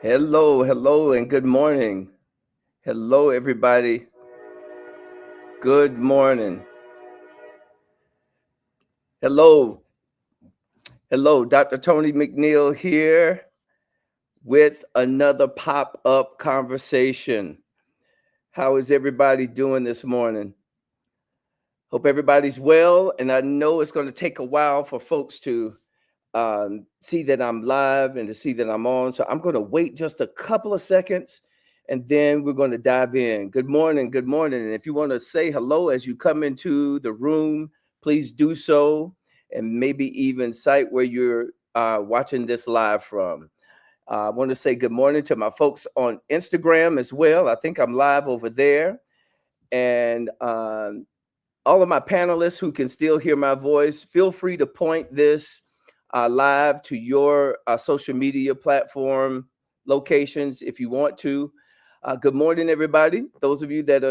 Hello, and good morning. Hello, everybody. Good morning. Hello, Dr. Tony McNeill here with another pop up conversation. How is everybody doing this morning? Hope everybody's well. And I know it's going to take a while for folks to see that I'm live and to see that I'm on. So I'm going to wait just a couple of seconds and then we're going to dive in. Good morning. Good morning. And if you want to say hello as you come into the room, please do so. And maybe even cite where you're watching this live from. I want to say good morning to my folks on Instagram as well. I think I'm live over there. And all of my panelists who can still hear my voice, feel free to point this live to your social media platform locations if you want to. Good morning, everybody. Those of you that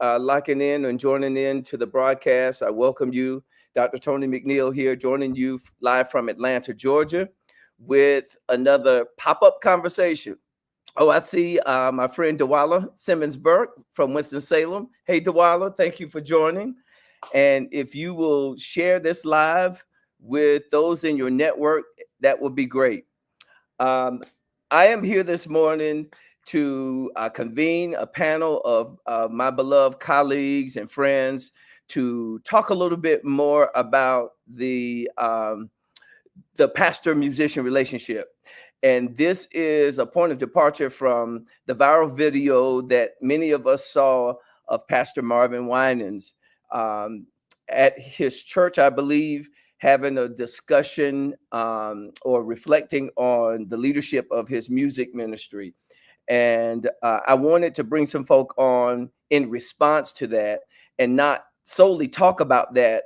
are locking in and joining in to the broadcast, I welcome you. Dr. Tony McNeill here, joining you live from Atlanta, Georgia, with another pop-up conversation. Oh, I see my friend Dewala Simmons-Burke from Winston-Salem. Hey, Dewala, thank you for joining. And if you will share this live with those in your network, that would be great. I am here this morning to convene a panel of my beloved colleagues and friends to talk a little bit more about the pastor-musician relationship. And this is a point of departure from the viral video that many of us saw of Pastor Marvin Winans at his church, I believe, having a discussion or reflecting on the leadership of his music ministry. And I wanted to bring some folk on in response to that and not solely talk about that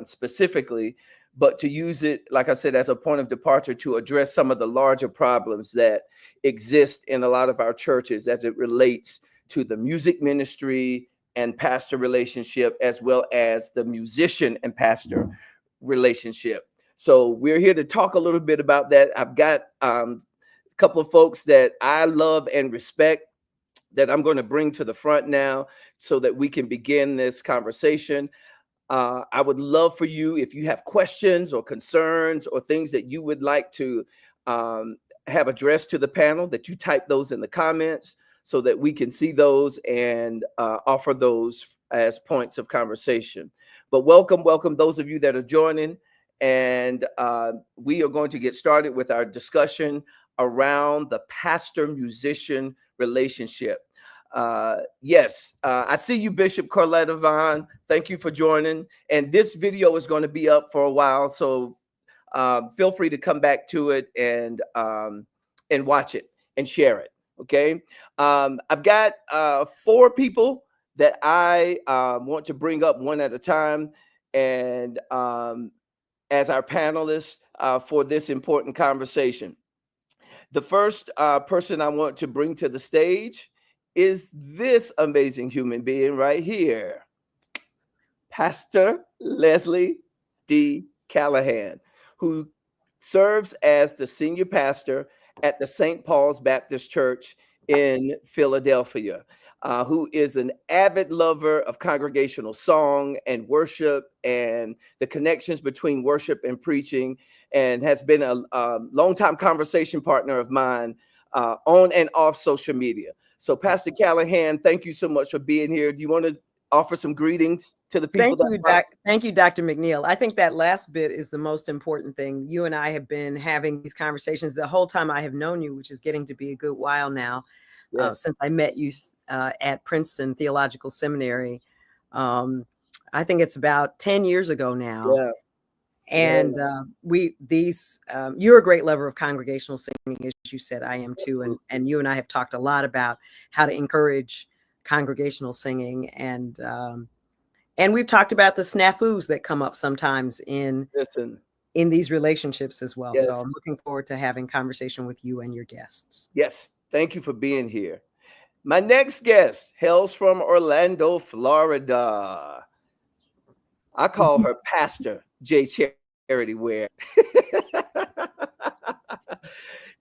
specifically, but to use it, like I said, as a point of departure to address some of the larger problems that exist in a lot of our churches as it relates to the music ministry and pastor relationship, as well as the musician and pastor relationship. So we're here to talk a little bit about that. I've got a couple of folks that I love and respect that I'm going to bring to the front now so that we can begin this conversation. I would love for you, if you have questions or concerns or things that you would like to have addressed to the panel, that you type those in the comments so that we can see those and offer those as points of conversation. But welcome those of you that are joining. And we are going to get started with our discussion around the pastor-musician relationship. Yes, I see you, Bishop Corletta Vaughn. Thank you for joining. And this video is going to be up for a while, so feel free to come back to it and watch it and share it. Okay, I've got 4 people that I want to bring up one at a time, and as our panelists for this important conversation. The first person I want to bring to the stage is this amazing human being right here, Pastor Leslie D. Callahan, who serves as the senior pastor at the St. Paul's Baptist Church in Philadelphia, who is an avid lover of congregational song and worship and the connections between worship and preaching, and has been a longtime conversation partner of mine on and off social media. So, Pastor Callahan, thank you so much for being here. Do you want to offer some greetings to the people? Thank you, Dr. McNeill. I think that last bit is the most important thing. You and I have been having these conversations the whole time I have known you, which is getting to be a good while now, yes. Since I met you at Princeton Theological Seminary. I think it's about 10 years ago now. Yeah. And you're a great lover of congregational singing, as you said. I am too. And you and I have talked a lot about how to encourage congregational singing, and we've talked about the snafus that come up sometimes in these relationships as well. Yes. So I'm looking forward to having conversation with you and your guests. Yes, thank you for being here. My next guest hails from Orlando, Florida. I call her Pastor J. Charity Ware.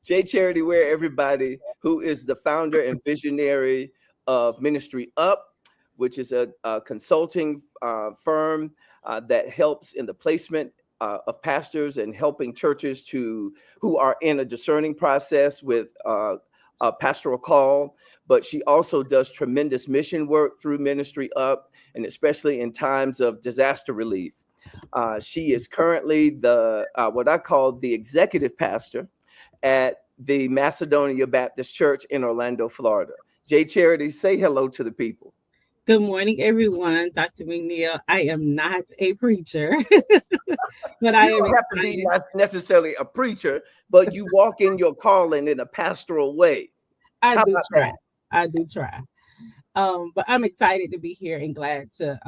Jay Charity Ware, everybody, who is the founder and visionary of Ministry Up, which is a consulting firm that helps in the placement of pastors and helping churches who are in a discerning process with a pastoral call. But she also does tremendous mission work through Ministry Up, and especially in times of disaster relief. She is currently the what I call the executive pastor at the Macedonia Baptist Church in Orlando, Florida. Jay Charity, say hello to the people. Good morning, everyone. Dr. McNeill. I am not a preacher, but I You am don't have to be excited. not necessarily a preacher, but you walk in your calling in a pastoral way. I How do about try. that? I do try. But I'm excited to be here and glad to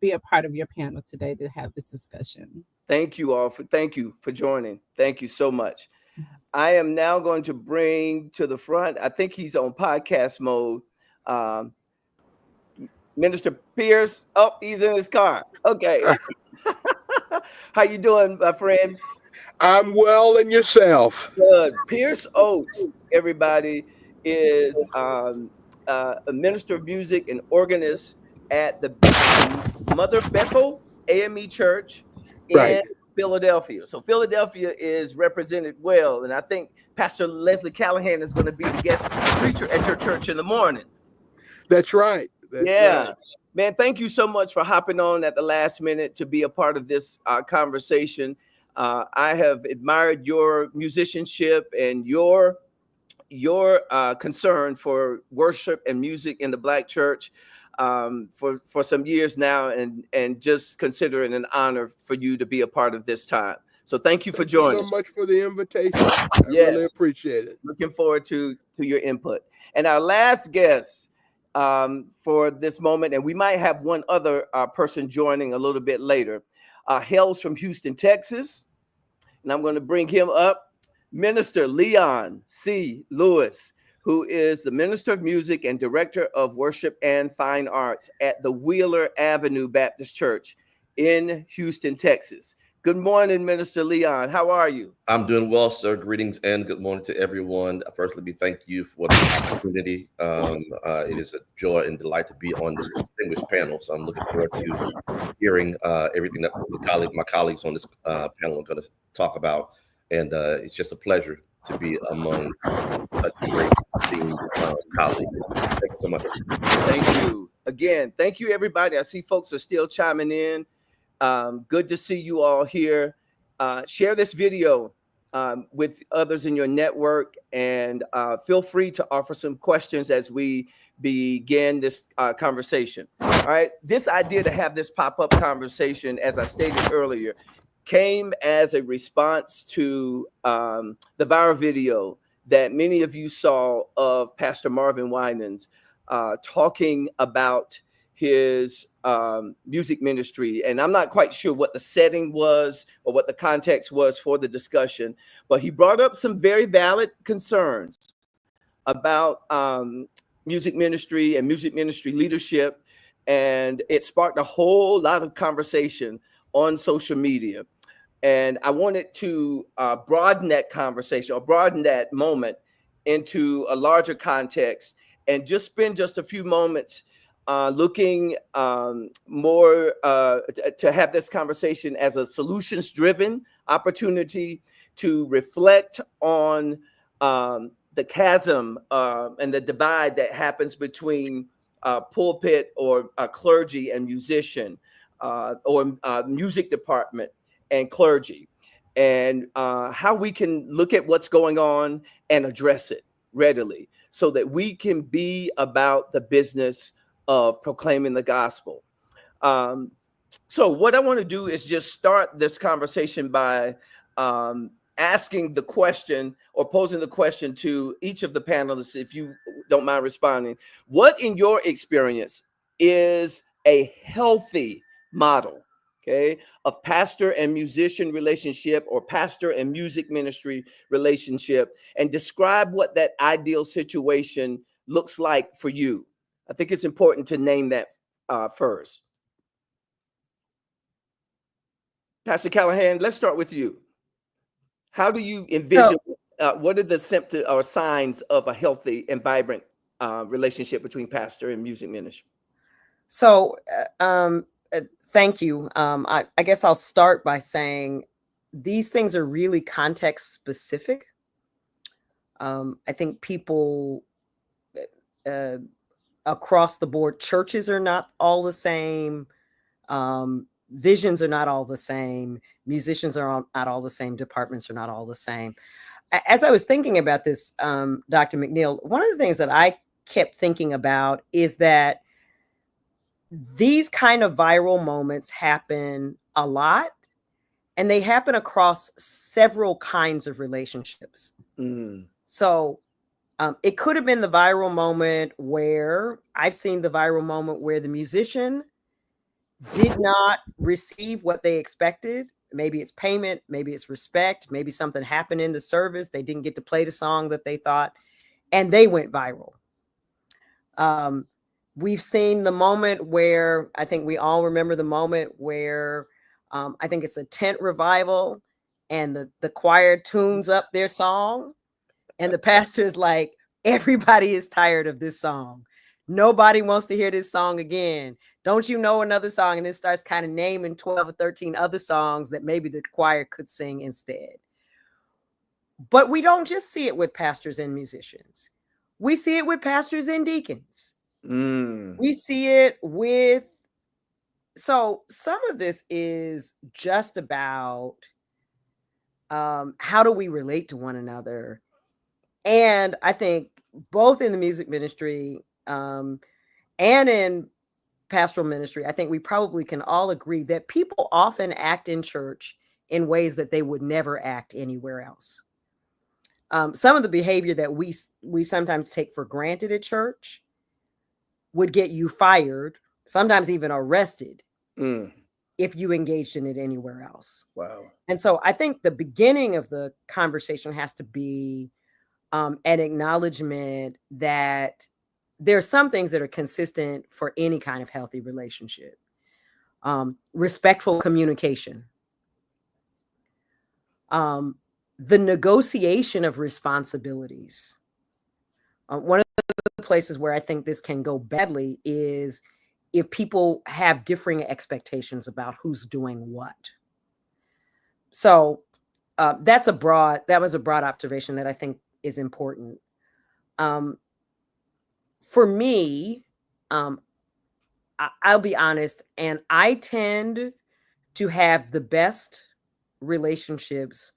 be a part of your panel today to have this discussion. Thank you all thank you for joining. Thank you so much. I am now going to bring to the front, I think he's on podcast mode, um, Minister Pierce. Oh, he's in his car. Okay. How you doing, my friend? I'm well, and yourself. Good. Pierce Oates, everybody, is a minister of music and organist at the Mother Bethel AME Church Right. in Philadelphia. So Philadelphia is represented well, and I think Pastor Leslie Callahan is going to be the guest preacher at your church in the morning. That's right. That's Yeah. right. Man, thank you so much for hopping on at the last minute to be a part of this conversation. I have admired your musicianship and your concern for worship and music in the Black church for some years now, and just consider it an honor for you to be a part of this time. So thank you for Thank you joining. so much for the invitation. I really Yes. appreciate it. Looking forward to your input. And our last guest for this moment, and we might have one other person joining a little bit later, hails from Houston, Texas. And I'm going to bring him up, Minister Leon C. Lewis, who is the Minister of Music and Director of Worship and Fine Arts at the Wheeler Avenue Baptist Church in Houston, Texas. Good morning, Minister Leon. How are you? I'm doing well, sir. Greetings and good morning to everyone. First, let me thank you for the opportunity. It is a joy and delight to be on this distinguished panel. So I'm looking forward to hearing everything that my colleagues on this panel are going to talk about. And it's just a pleasure to be among such great esteemed colleagues. Thank you so much. Thank you. Again, thank you, everybody. I see folks are still chiming in. Good to see you all here. Share this video with others in your network, and feel free to offer some questions as we begin this conversation. All right. This idea to have this pop-up conversation, as I stated earlier, came as a response to the viral video that many of you saw of Pastor Marvin Winans talking about his music ministry. And I'm not quite sure what the setting was or what the context was for the discussion, but he brought up some very valid concerns about music ministry and music ministry leadership. And it sparked a whole lot of conversation on social media. And I wanted to broaden that conversation or broaden that moment into a larger context and just spend just a few moments looking more to have this conversation as a solutions-driven opportunity to reflect on the chasm and the divide that happens between pulpit or clergy and musician or music department and clergy, and how we can look at what's going on and address it readily so that we can be about the business of proclaiming the gospel. So what I want to do is just start this conversation by asking the question or posing the question to each of the panelists, if you don't mind responding. What, in your experience, is a healthy model, okay, of pastor and musician relationship or pastor and music ministry relationship, and describe what that ideal situation looks like for you? I think it's important to name that first. Pastor Callahan, let's start with you. How do you envision what are the symptoms or signs of a healthy and vibrant relationship between pastor and music ministry? So, thank you. I guess I'll start by saying these things are really context specific. I think people across the board, churches are not all the same. Visions are not all the same. Musicians are not all the same. Departments are not all the same. As I was thinking about this, Dr. McNeill, one of the things that I kept thinking about is that these kind of viral moments happen a lot, and they happen across several kinds of relationships. So it could have been the viral moment where I've seen the viral moment where the musician did not receive what they expected. Maybe it's payment, maybe it's respect, maybe something happened in the service. They didn't get to play the song that they thought, and they went viral. We've seen the moment where I think we all remember the moment where I think it's a tent revival, and the choir tunes up their song, and the pastor's like, everybody is tired of this song. Nobody wants to hear this song again. Don't you know another song? And it starts kind of naming 12 or 13 other songs that maybe the choir could sing instead. But we don't just see it with pastors and musicians. We see it with pastors and deacons. We see it with, so some of this is just about how do we relate to one another. And I think both in the music ministry and in pastoral ministry, I think we probably can all agree that people often act in church in ways that they would never act anywhere else. Some of the behavior that we sometimes take for granted at church would get you fired, sometimes even arrested, if you engaged in it anywhere else. Wow. And so I think the beginning of the conversation has to be an acknowledgement that there are some things that are consistent for any kind of healthy relationship. Respectful communication. The negotiation of responsibilities. One of the places where I think this can go badly is if people have differing expectations about who's doing what. So that was a broad observation that I think is important. For me, I'll be honest, and I tend to have the best relationships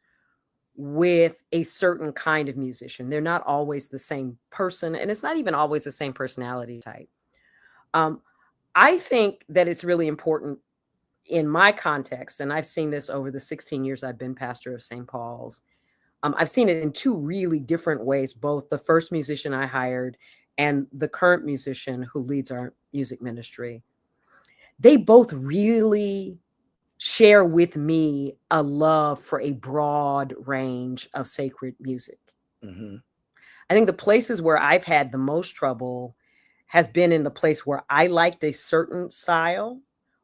with a certain kind of musician. They're not always the same person, and it's not even always the same personality type. I think that it's really important in my context, and I've seen this over the 16 years I've been pastor of St. Paul's. I've seen it in two really different ways, both the first musician I hired and the current musician who leads our music ministry. They both really share with me a love for a broad range of sacred music. I think the places where I've had the most trouble has been in the place where I liked a certain style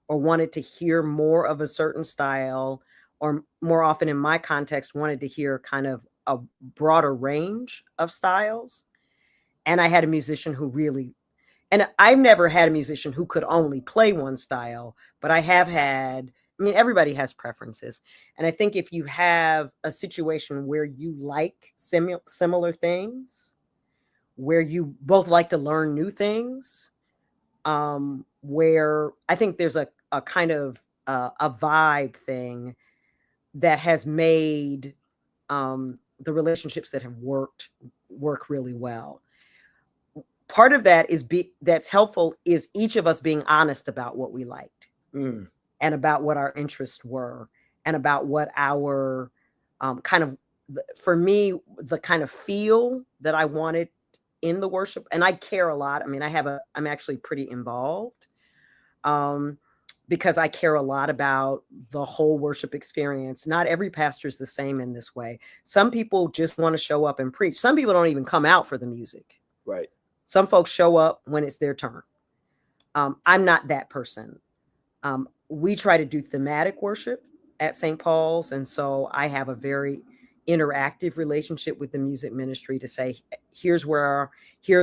or wanted to hear more of a certain style, or more often in my context, wanted to hear kind of a broader range of styles. And I had a musician who really, and I've never had a musician who could only play one style, but I have had, I mean, everybody has preferences. And I think if you have a situation where you like similar things, where you both like to learn new things, where I think there's a kind of a vibe thing that has made the relationships that have work really well. Part of that is that's helpful is each of us being honest about what we liked and about what our interests were and about what our kind of, for me, the kind of feel that I wanted in the worship. And I care a lot. I mean, I'm actually pretty involved because I care a lot about the whole worship experience. Not every pastor is the same in this way. Some people just want to show up and preach. Some people don't even come out for the music. Right. Some folks show up when it's their turn. I'm not that person. We try to do thematic worship at St. Paul's. And so I have a very interactive relationship with the music ministry to say, here are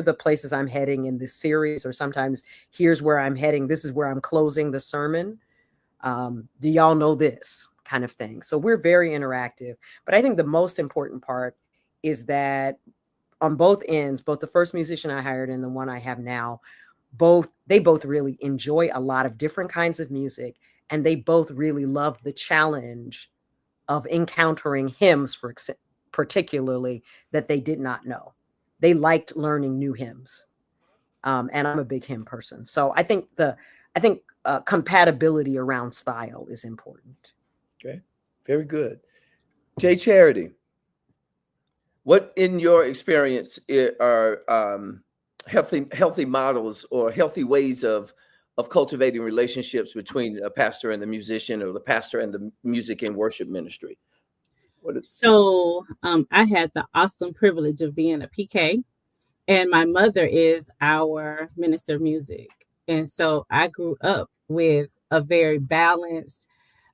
the places I'm heading in this series, or sometimes here's where I'm heading. This is where I'm closing the sermon. Do y'all know this kind of thing? So we're very interactive. But I think the most important part is that on both ends, both the first musician I hired and the one I have now, they both really enjoy a lot of different kinds of music, and they both really love the challenge of encountering hymns, particularly, that they did not know. They liked learning new hymns, and I'm a big hymn person. So I think compatibility around style is important. Okay, very good. Jay Charity, what in your experience are healthy models or healthy ways of cultivating relationships between a pastor and the musician, or the pastor and the music and worship ministry? So I had the awesome privilege of being a PK, and my mother is our minister of music. And so I grew up with a very balanced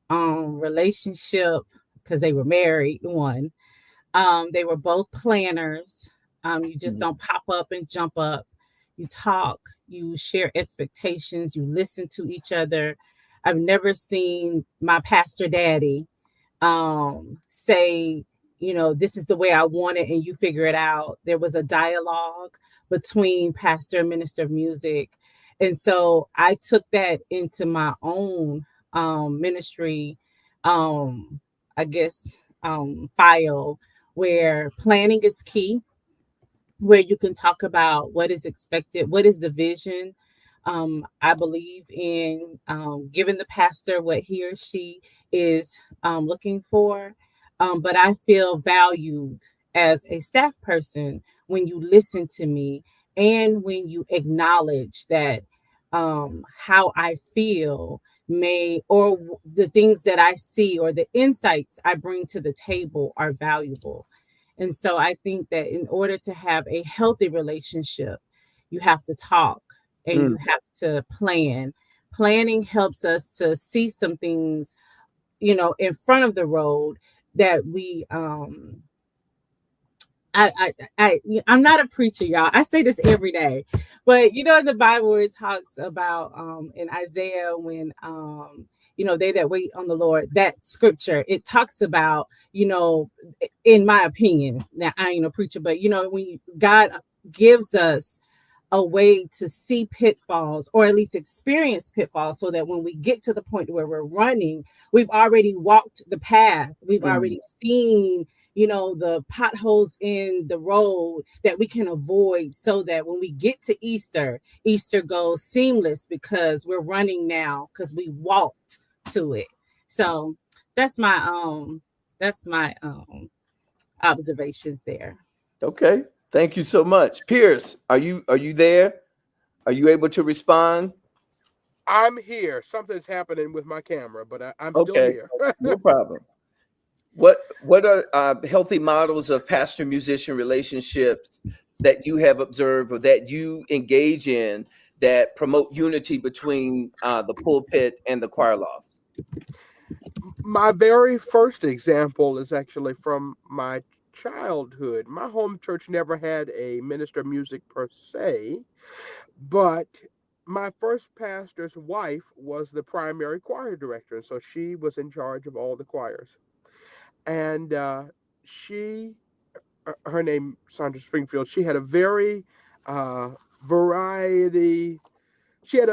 relationship, because they were married, one. They were both planners. You just don't pop up and jump up. You talk, you share expectations, you listen to each other. I've never seen my pastor daddy say, this is the way I want it and you figure it out. There was a dialogue between pastor and minister of music. And so I took that into my own ministry, I guess, file, where planning is key, where you can talk about what is expected, what is the vision. I believe in giving the pastor what he or she is looking for. But I feel valued as a staff person when you listen to me, and when you acknowledge that how I feel or the things that I see or the insights I bring to the table are valuable. And so I think that in order to have a healthy relationship, you have to talk and you have to plan. Planning helps us to see some things, in front of the road that we I'm not a preacher, y'all. I say this every day, but in the Bible it talks about in Isaiah, when they that wait on the Lord, that scripture, it talks about, in my opinion, now I ain't a preacher, but when God gives us a way to see pitfalls, or at least experience pitfalls, so that when we get to the point where we're running, we've already walked the path. We've already seen, the potholes in the road that we can avoid, so that when we get to Easter goes seamless, because we're running now because we walked to it. So that's my observations there. Okay. Thank you so much. Pierce, are you there? Are you able to respond? I'm here. Something's happening with my camera, but I'm still here. No problem. What are healthy models of pastor-musician relationships that you have observed, or that you engage in, that promote unity between the pulpit and the choir loft? My very first example is actually from my childhood. My home church never had a minister of music per se, but my first pastor's wife was the primary choir director, and so she was in charge of all the choirs. And she, her name Sandra Springfield, she had a very variety. She had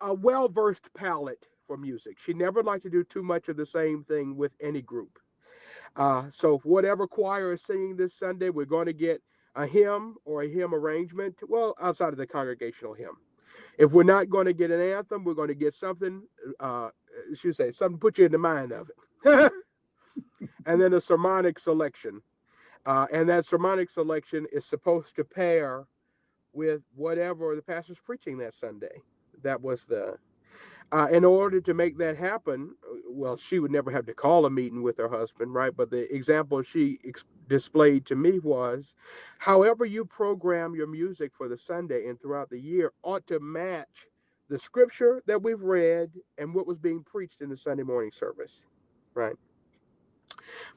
a well-versed palette for music. She never liked to do too much of the same thing with any group. So whatever choir is singing this Sunday, we're going to get a hymn or a hymn arrangement, well, outside of the congregational hymn. If we're not going to get an anthem, we're going to get something, she would say, something to put you in the mind of it. And then a sermonic selection. And that sermonic selection is supposed to pair with whatever the pastor's preaching that Sunday. That was in order to make that happen, well, she would never have to call a meeting with her husband, right? But the example she displayed to me was, however you program your music for the Sunday and throughout the year ought to match the scripture that we've read and what was being preached in the Sunday morning service, right?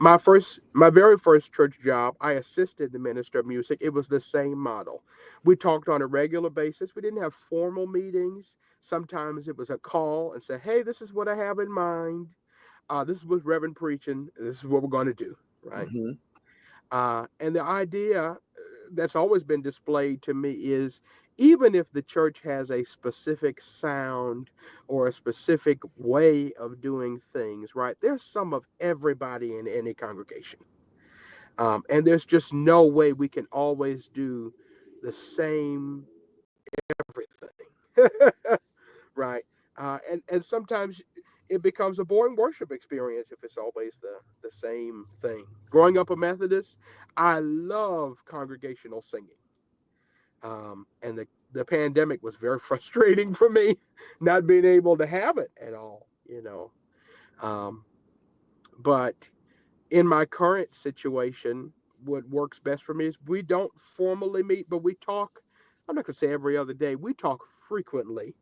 My very first church job, I assisted the minister of music. It was the same model. We talked on a regular basis. We didn't have formal meetings. Sometimes it was a call and say, "Hey, this is what I have in mind. This is what Reverend preaching. This is what we're going to do." Right. Hmm. And the idea that's always been displayed to me is even if the church has a specific sound or a specific way of doing things, right, there's some of everybody in any congregation. And there's just no way we can always do the same everything. Right. And sometimes it becomes a boring worship experience if it's always the same thing. Growing up a Methodist, I love congregational singing. And the pandemic was very frustrating for me, not being able to have it at all. Um, but in my current situation, what works best for me is we don't formally meet, but we talk. I'm not going to say every other day. We talk frequently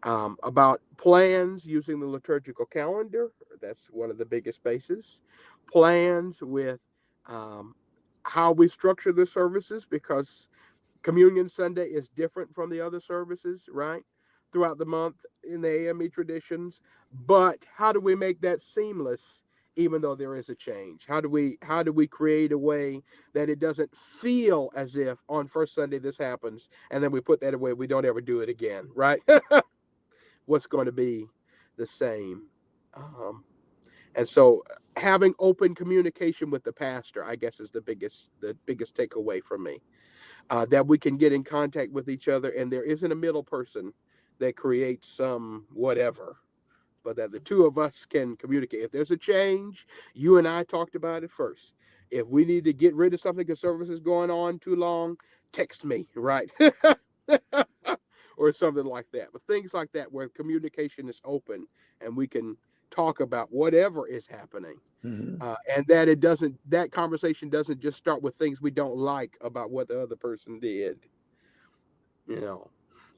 about plans using the liturgical calendar. That's one of the biggest bases. Plans with um, how we structure the services, because Communion Sunday is different from the other services, right? Throughout the month in the AME traditions. But how do we make that seamless, even though there is a change? How do we create a way that it doesn't feel as if on first Sunday this happens and then we put that away, we don't ever do it again, right? What's going to be the same? And so having open communication with the pastor, I guess, is the biggest takeaway for me. That we can get in contact with each other, and there isn't a middle person that creates some whatever, but that the two of us can communicate. If there's a change, you and I talked about it first. If we need to get rid of something because service is going on too long, text me, right? Or something like that. But things like that where communication is open and we can talk about whatever is happening. Hmm. And that conversation doesn't just start with things we don't like about what the other person did. You know,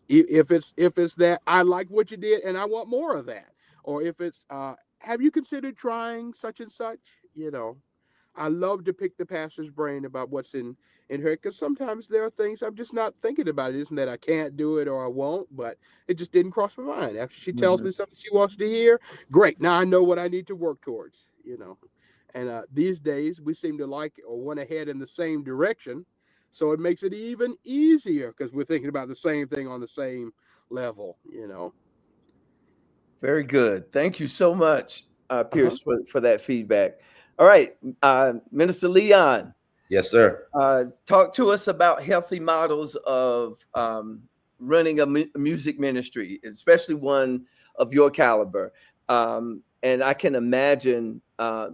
if it's that I like what you did and I want more of that, or if it's have you considered trying such and such? You know, I love to pick the pastor's brain about what's in her, because sometimes there are things I'm just not thinking about. It isn't that I can't do it or I won't, but it just didn't cross my mind. After she tells Hmm. me something she wants to hear, great. Now I know what I need to work towards. And these days we seem to like or want to head in the same direction, so it makes it even easier because we're thinking about the same thing on the same level. Very good. Thank you so much, Uh-huh. Pierce, for that feedback. All right, Minister Leon, Yes, sir. talk to us about healthy models of running a music ministry, especially one of your caliber. And I can imagine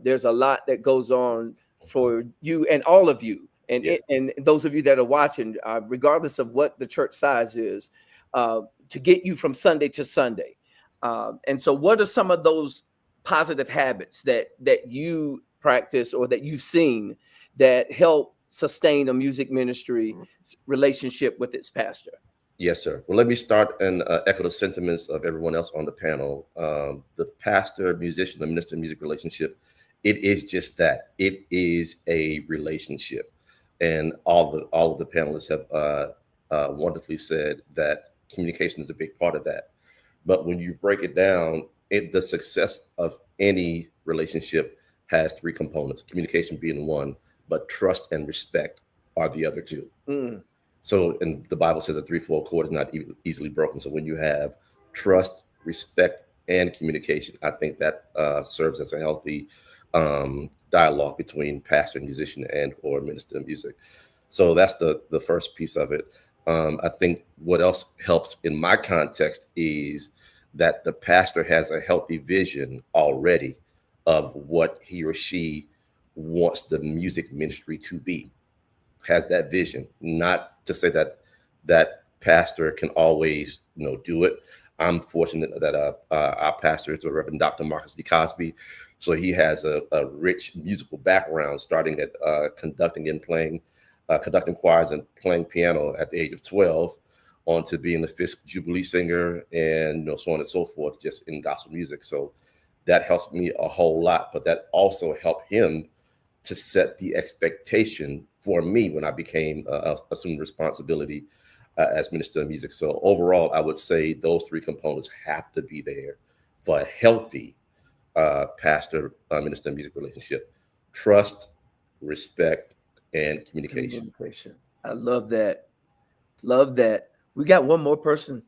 there's a lot that goes on for you and all of you, and Yeah. and those of you that are watching, regardless of what the church size is, to get you from Sunday to Sunday. And so, what are some of those positive habits that you practice or that you've seen that help sustain a music ministry relationship with its pastor? Yes, sir. Well, let me start and echo the sentiments of everyone else on the panel. The pastor, musician, the minister music relationship, it is just that. It is a relationship. And all of the panelists have wonderfully said that communication is a big part of that. But when you break it down, the success of any relationship has three components, communication being one, but trust and respect are the other two. Mm. So, and the Bible says a threefold cord is not easily broken. So when you have trust, respect, and communication, I think that serves as a healthy dialogue between pastor and musician and or minister of music. So that's the first piece of it. I think what else helps in my context is that the pastor has a healthy vision already of what he or she wants the music ministry to be. Has that vision. Not to say that that pastor can always do it. I'm fortunate that our pastor is the Reverend Dr. Marcus D. Cosby, so he has a rich musical background, starting at conducting choirs and playing piano at the age of 12, on to being the Fisk Jubilee singer, and so on and so forth, just in gospel music. So that helps me a whole lot, but that also helped him to set the expectation for me when I became assumed responsibility as minister of music. So overall, I would say those three components have to be there for a healthy pastor minister of music relationship: trust, respect, and communication. I love that. Love that. We got one more person,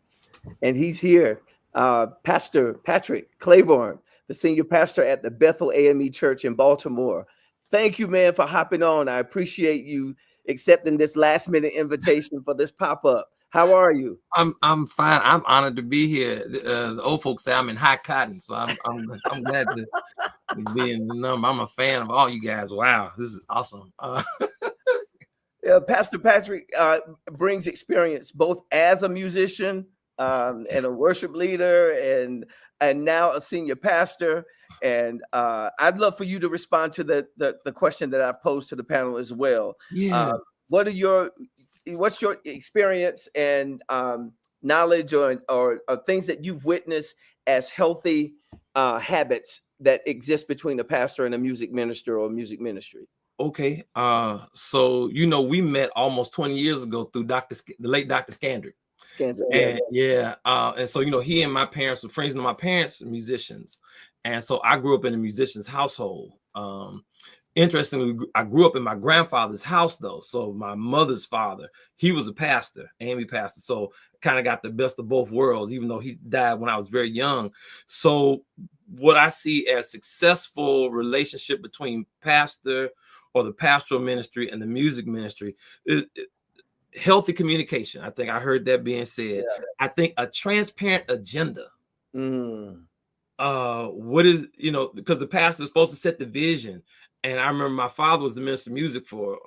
and he's here. Pastor Patrick Claiborne, the senior pastor at the Bethel AME Church in Baltimore. Thank you, man, for hopping on. I appreciate you accepting this last minute invitation for this pop-up. How are you? I'm fine. I'm honored to be here. The old folks say I'm in high cotton, so I'm glad to be in the number. I'm a fan of all you guys. Wow, this is awesome. Pastor Patrick brings experience both as a musician and a worship leader, and now a senior pastor. And I'd love for you to respond to the question that I've posed to the panel as well. Yeah. What's your experience and knowledge or things that you've witnessed as healthy habits that exist between a pastor and a music minister or music ministry? Okay. So we met almost 20 years ago through the late Dr. Scandrick. Yes. And so he and my parents were friends, and my parents are musicians, and so I grew up in a musician's household. Interestingly, I grew up in my grandfather's house, though. So my mother's father, he was a pastor, AME pastor. So kind of got the best of both worlds, even though he died when I was very young. So what I see as successful relationship between pastor or the pastoral ministry and the music ministry is healthy communication. I think I heard that being said. Yeah. I think a transparent agenda. What is, because the pastor is supposed to set the vision. And I remember my father was the minister of music for,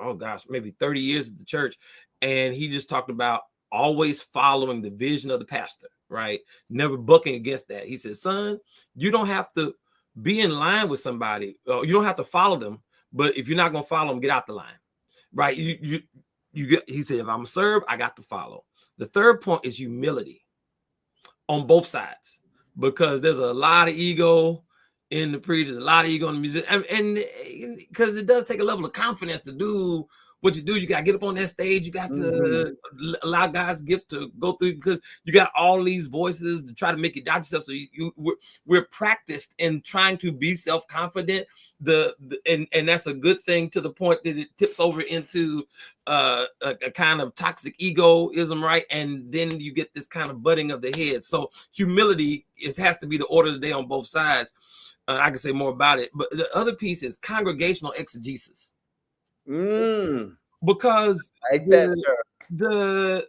maybe 30 years at the church. And he just talked about always following the vision of the pastor, right? Never bucking against that. He said, son, you don't have to be in line with somebody. You don't have to follow them. But if you're not going to follow them, get out the line, right? He said, if I'm served, I got to follow. The third point is humility on both sides, because there's a lot of ego in the preacher, a lot of ego in the music, and because it does take a level of confidence to do what you do. You got to get up on that stage. You got to allow God's gift to go through, because you got all these voices to try to make you doubt yourself. So we're practiced in trying to be self-confident. And that's a good thing, to the point that it tips over into a kind of toxic egoism, right? And then you get this kind of butting of the head. So humility has to be the order of the day on both sides. I can say more about it, but the other piece is congregational exegesis. Because like that, sir. The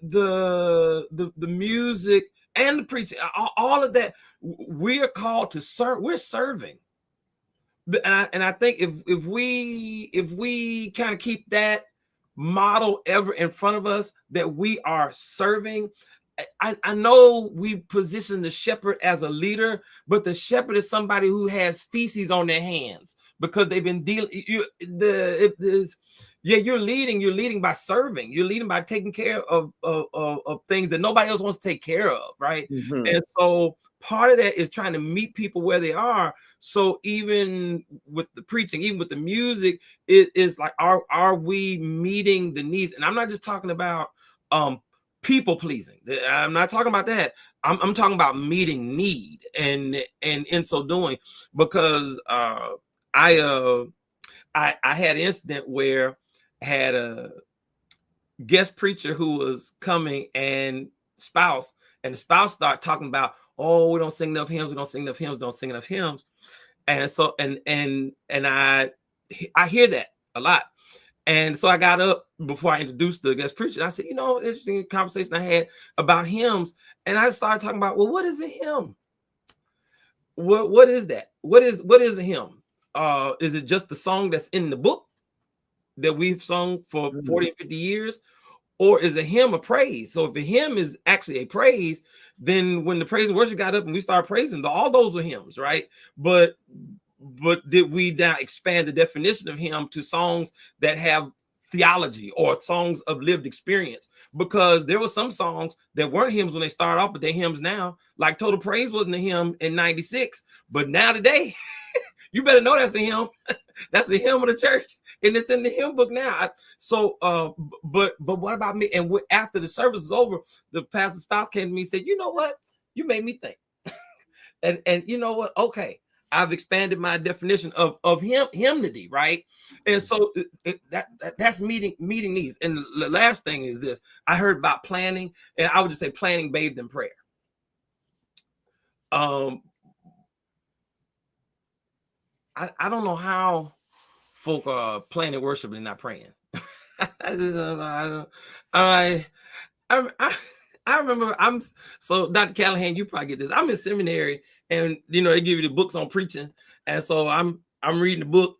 music and the preaching, all of that, we are called to serve. We're serving, and I think if we kind of keep that model ever in front of us, that we are serving. I know we position the shepherd as a leader, but the shepherd is somebody who has feces on their hands, because they've been dealing. You're leading by serving. You're leading by taking care of things that nobody else wants to take care of, right? And so part of that is trying to meet people where they are. So even with the preaching, even with the music, it is like, are we meeting the needs? And I'm not just talking about people pleasing. I'm not talking about that. I'm talking about meeting need, and in so doing, because I had an incident where I had a guest preacher who was coming, and the spouse started talking about, we don't sing enough hymns, we don't sing enough hymns, don't sing enough hymns. And so and I hear that a lot. And so I got up before I introduced the guest preacher. And I said, interesting conversation I had about hymns. And I started talking about, well, what is a hymn? What is that? What is a hymn? Is it just the song that's in the book that we've sung for 40 and 50 years? Or is a hymn a praise? So if a hymn is actually a praise, then when the praise and worship got up and we started praising, all those were hymns, right? But did we now expand the definition of hymn to songs that have theology or songs of lived experience? Because there were some songs that weren't hymns when they started off, but they're hymns now. Like Total Praise wasn't a hymn in 96, but now today You better know that's a hymn. That's the hymn of the church, and it's in the hymn book now. But what about me? And after the service was over, the pastor's spouse came to me and said, "You know what? You made me think." and you know what? Okay, I've expanded my definition of hymnody, right? And so that's meeting needs. And the last thing is this: I heard about planning, and I would just say planning bathed in prayer. I don't know how folk are planning worship and not praying. I remember so Dr. Callahan, you probably get this. I'm in seminary, and you know they give you the books on preaching, and so I'm reading the book,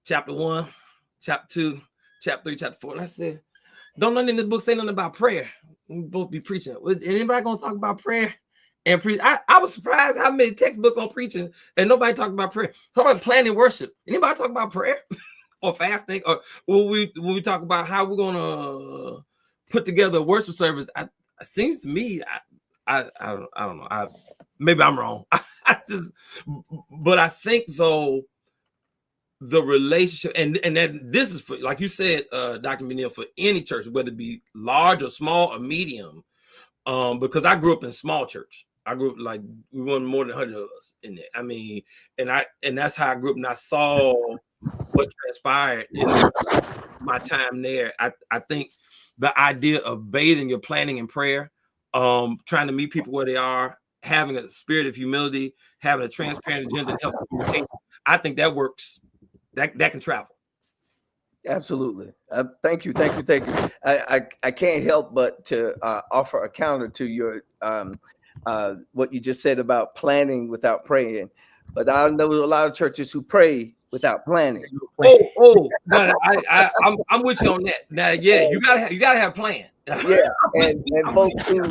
chapter 1, chapter 2, chapter 3, chapter 4. And I said, don't none in this book say nothing about prayer. We both be preaching. Is anybody gonna talk about prayer and preach? I was surprised how many textbooks on preaching and nobody talked about prayer. Talk about planning worship. Anybody talk about prayer or fasting? Or when we talk about how we're gonna put together a worship service, it seems to me I don't know. Maybe I'm wrong. But I think though the relationship and that this is for, like you said, Dr. McNeill, for any church, whether it be large or small or medium, because I grew up in small church. I grew up like we were more than 100 of us in there. I mean, and that's how I grew up, and I saw what transpired in my time there. I think the idea of bathing your planning in prayer, trying to meet people where they are, having a spirit of humility, having a transparent agenda to help communicate, I think that works. That can travel. Absolutely. Thank you. I can't help but to offer a counter to your what you just said about planning without praying. But I know a lot of churches who pray without planning. No, I'm with you on that. Now, yeah, you gotta have a plan. Yeah, and folks who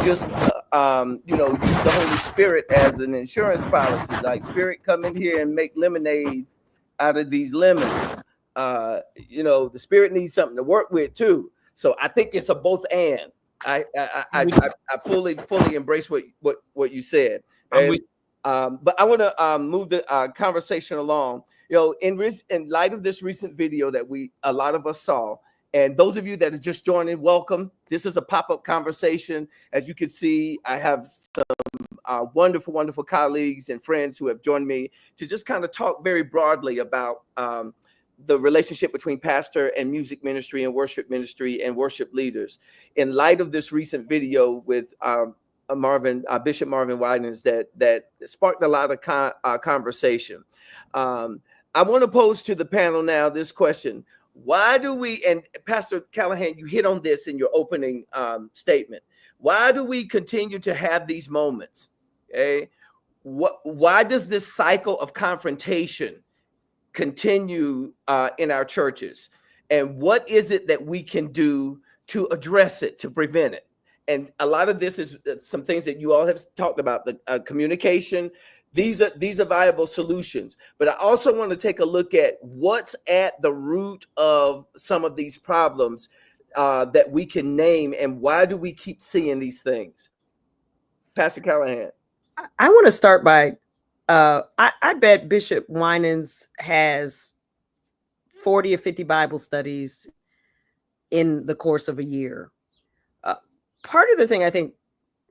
just use the Holy Spirit as an insurance policy, like Spirit, come in here and make lemonade out of these lemons. The Spirit needs something to work with too. So I think it's a both and. I fully embrace what you said. But I want to move the conversation along. In light of this recent video that a lot of us saw, and those of you that are just joining, welcome. This is a pop-up conversation. As you can see, I have some wonderful colleagues and friends who have joined me to just kind of talk very broadly about the relationship between pastor and music ministry and worship ministry and worship leaders. In light of this recent video with Bishop Marvin Winans that sparked a lot of conversation. I want to pose to the panel now this question. Why do we, and Pastor Callahan, you hit on this in your opening statement. Why do we continue to have these moments? Okay. Why does this cycle of confrontation continue in our churches? And what is it that we can do to address it, to prevent it? And a lot of this is some things that you all have talked about, the communication. These are viable solutions. But I also want to take a look at what's at the root of some of these problems that we can name, and why do we keep seeing these things? Pastor Callahan. I want to start by, I bet Bishop Winans has 40 or 50 Bible studies in the course of a year. Part of the thing I think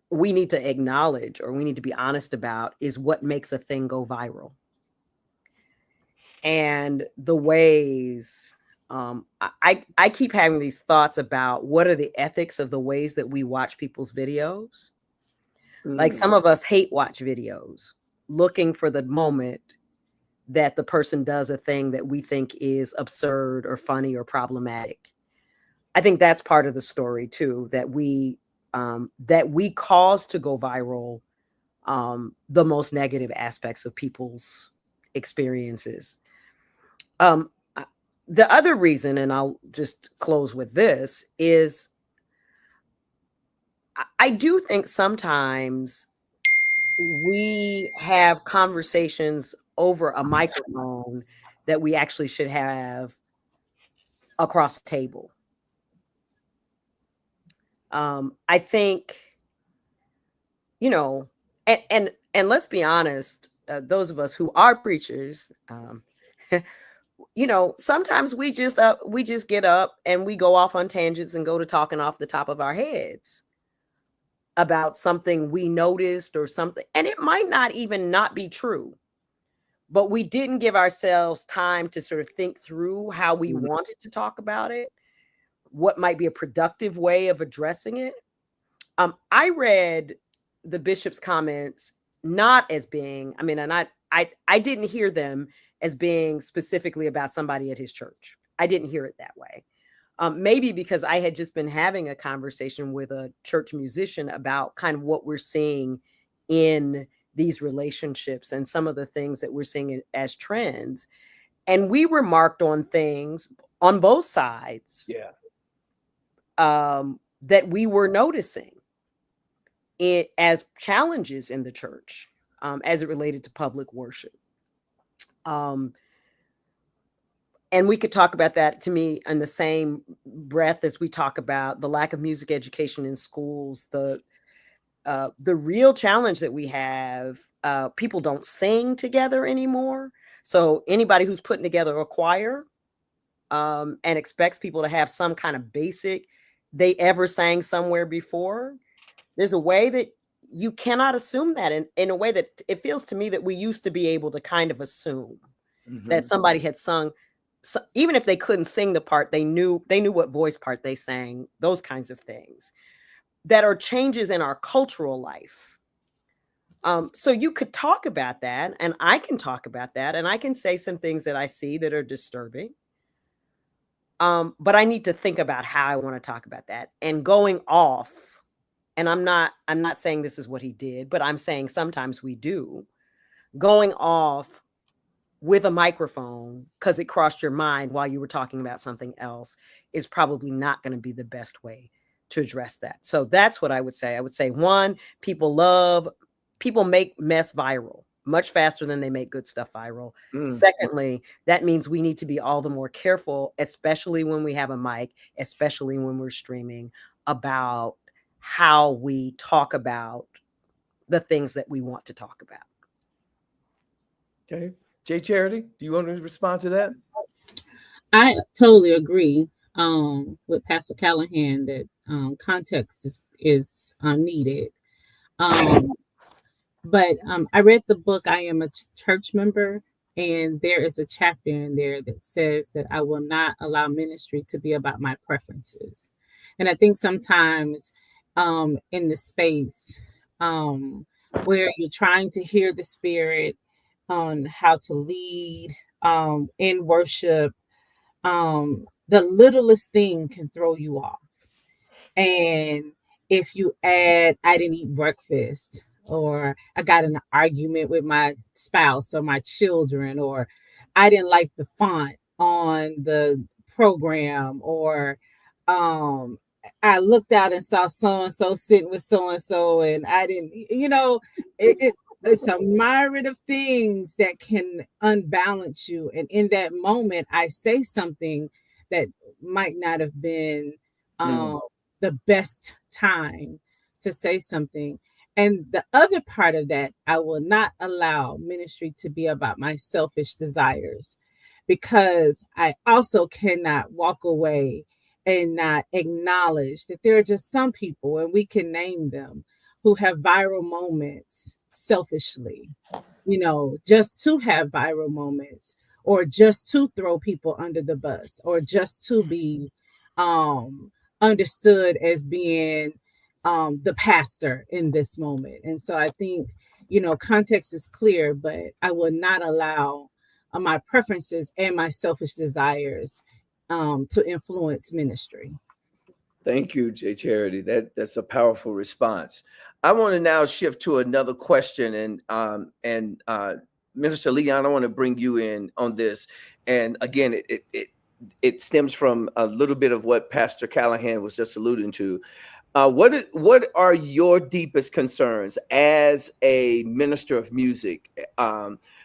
we need to acknowledge, or we need to be honest about, is what makes a thing go viral. And the ways, I keep having these thoughts about what are the ethics of the ways that we watch people's videos. Like some of us hate watch videos, looking for the moment that the person does a thing that we think is absurd or funny or problematic. I think that's part of the story too, that we cause to go viral the most negative aspects of people's experiences. The other reason, and I'll just close with this, is I do think sometimes we have conversations over a microphone that we actually should have across the table. I think, and let's be honest, those of us who are preachers, sometimes we just get up and we go off on tangents and go to talking off the top of our heads about something we noticed or something, and it might not even not be true, but we didn't give ourselves time to sort of think through how we wanted to talk about it, what might be a productive way of addressing it. I read the bishop's comments not as being, and I didn't hear them as being specifically about somebody at his church. I didn't hear it that way. Maybe because I had just been having a conversation with a church musician about kind of what we're seeing in these relationships and some of the things that we're seeing as trends. And we remarked on things on both sides that we were noticing it as challenges in the church as it related to public worship. And we could talk about that, to me, in the same breath as we talk about the lack of music education in schools, the real challenge that we have. People don't sing together anymore. So anybody who's putting together a choir and expects people to have some kind of basic, they ever sang somewhere before, there's a way that you cannot assume that in a way that it feels to me that we used to be able to kind of assume that somebody had sung. So even if they couldn't sing the part, they knew what voice part they sang, those kinds of things that are changes in our cultural life. So you could talk about that, and I can talk about that, and I can say some things that I see that are disturbing. But I need to think about how I want to talk about that. And going off, and I'm not saying this is what he did, but I'm saying sometimes we do, going off with a microphone because it crossed your mind while you were talking about something else is probably not going to be the best way to address that. So that's what I would say. I would say, one, people make mess viral much faster than they make good stuff viral. Secondly, that means we need to be all the more careful, especially when we have a mic, especially when we're streaming, about how we talk about the things that we want to talk about. Okay. Jay Charity, do you want to respond to that? I totally agree with Pastor Callahan that context is needed. But I read the book, I Am a Church Member, and there is a chapter in there that says that I will not allow ministry to be about my preferences. And I think sometimes in the space where you're trying to hear the Spirit on how to lead in worship, the littlest thing can throw you off. And if you add, I didn't eat breakfast, or I got in an argument with my spouse or my children, or I didn't like the font on the program, or I looked out and saw so-and-so sitting with so-and-so, and I didn't, it's a myriad of things that can unbalance you. And in that moment, I say something that might not have been the best time to say something. And the other part of that, I will not allow ministry to be about my selfish desires, because I also cannot walk away and not acknowledge that there are just some people, and we can name them, who have viral moments selfishly, just to have viral moments, or just to throw people under the bus, or just to be understood as being the pastor in this moment. And so I think, context is clear, but I will not allow my preferences and my selfish desires to influence ministry. Thank you, Jay Charity. That's a powerful response. I want to now shift to another question, and Minister Leon, I want to bring you in on this. And again, it stems from a little bit of what Pastor Callahan was just alluding to. What are your deepest concerns as a minister of music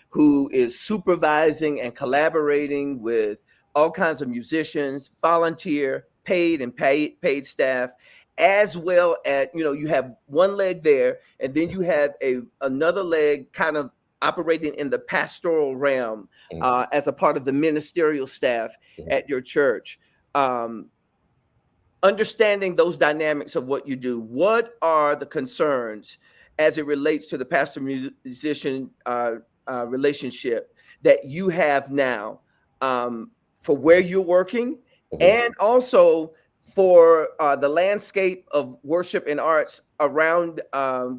who is supervising and collaborating with all kinds of musicians, volunteer, paid and paid staff, as well as, you have one leg there, and then you have another leg kind of operating in the pastoral realm as a part of the ministerial staff at your church, understanding those dynamics of what you do, what are the concerns as it relates to the pastor-musician relationship that you have now for where you're working, and also for the landscape of worship and arts around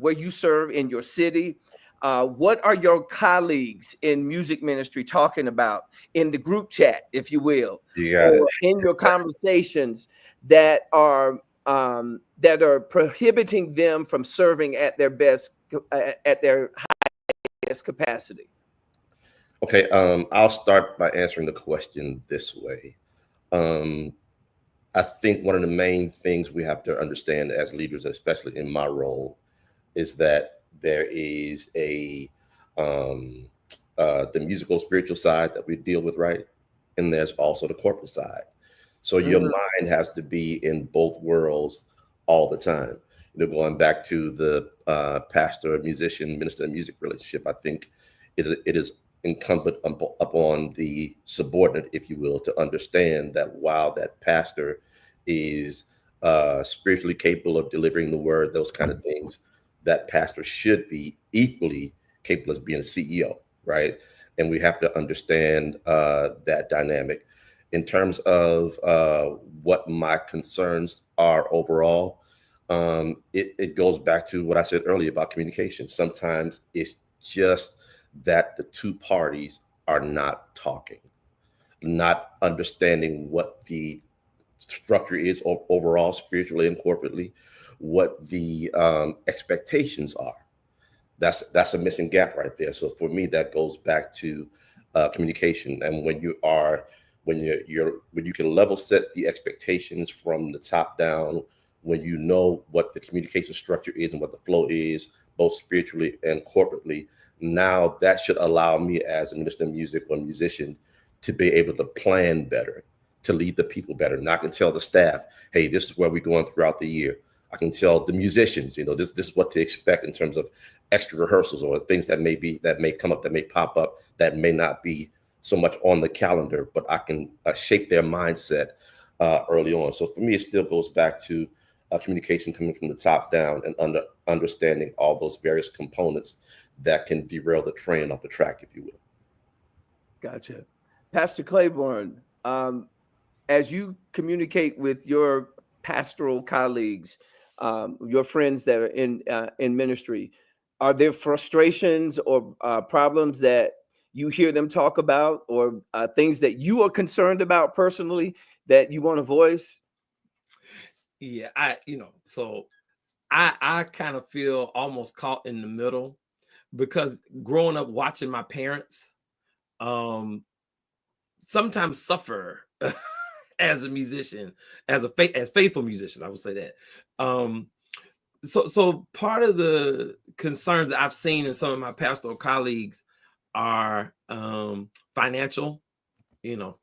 where you serve in your city? What are your colleagues in music ministry talking about in the group chat, if you will, or in your conversations that are prohibiting them from serving at their best, at their highest capacity? Okay, I'll start by answering the question this way. I think one of the main things we have to understand as leaders, especially in my role, is that there is the musical spiritual side that we deal with, right? And there's also the corporate side. So your mind has to be in both worlds all the time. You know, going back to the pastor, musician, minister, and music relationship, I think it is incumbent upon the subordinate, if you will, to understand that while that pastor is spiritually capable of delivering the word, those kind of things, that pastor should be equally capable of being a CEO, right? And we have to understand that dynamic. In terms of what my concerns are overall, it goes back to what I said earlier about communication. Sometimes it's just that the two parties are not talking, not understanding what the structure is overall, spiritually and corporately, what the expectations are. That's a missing gap right there. So for me, that goes back to communication. And when you can level set the expectations from the top down, when you know what the communication structure is and what the flow is, both spiritually and corporately, now that should allow me as a minister of music or musician to be able to plan better, to lead the people better. And I can tell the staff, hey, this is where we're going throughout the year. I can tell the musicians, you know, this is what to expect in terms of extra rehearsals or things that may come up, that may pop up, that may not be so much on the calendar, but I can shape their mindset early on. So for me, it still goes back to communication coming from the top down and understanding all those various components that can derail the train off the track, if you will. Gotcha. Pastor Claiborne, as you communicate with your pastoral colleagues, your friends that are in ministry, are there frustrations or problems that you hear them talk about, or things that you are concerned about personally that you want to voice? Yeah, I kind of feel almost caught in the middle, because growing up watching my parents sometimes suffer as a musician, as faithful musician, I would say that. So part of the concerns that I've seen in some of my pastoral colleagues are financial. You know,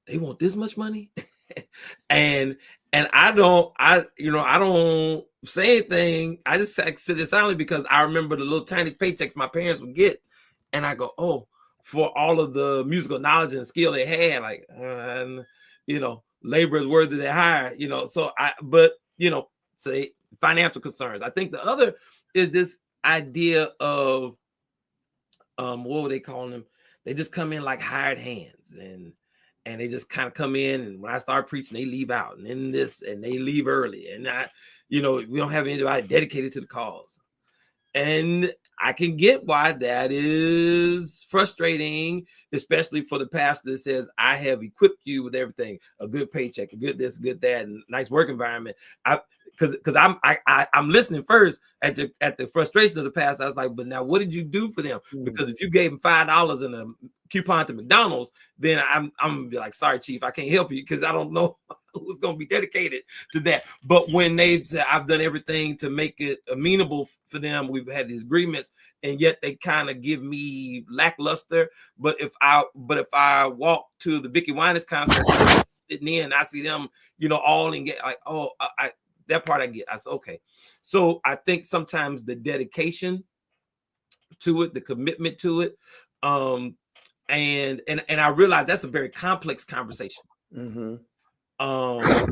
they want this much money, and I don't say anything. I just sit there silently, because I remember the little tiny paychecks my parents would get, and I go, oh, for all of the musical knowledge and skill they had, like, labor is worthy their hire, So say financial concerns. I think the other is this idea of what were they calling them? They just come in like hired hands, and they just kind of come in, and when I start preaching, they leave out, and then this, and they leave early, and we don't have anybody dedicated to the cause. And I can get why that is frustrating, especially for the pastor that says, I have equipped you with everything, a good paycheck, a good this, a good that, and nice work environment. Because I'm listening first at the frustration of the pastor. I was like, but now what did you do for them? Because if you gave them $5 and a coupon to McDonald's, then I'm gonna be like, sorry, chief, I can't help you, because I don't know who's gonna be dedicated to that. But when they've said I've done everything to make it amenable for them, we've had these agreements, and yet they kind of give me lackluster. But if I walk to the Vicky Winans concert, sitting in, I see them, all and get like, oh, that part I get. I said, okay. So I think sometimes the dedication to it, the commitment to it. And I realize that's a very complex conversation. Mm-hmm.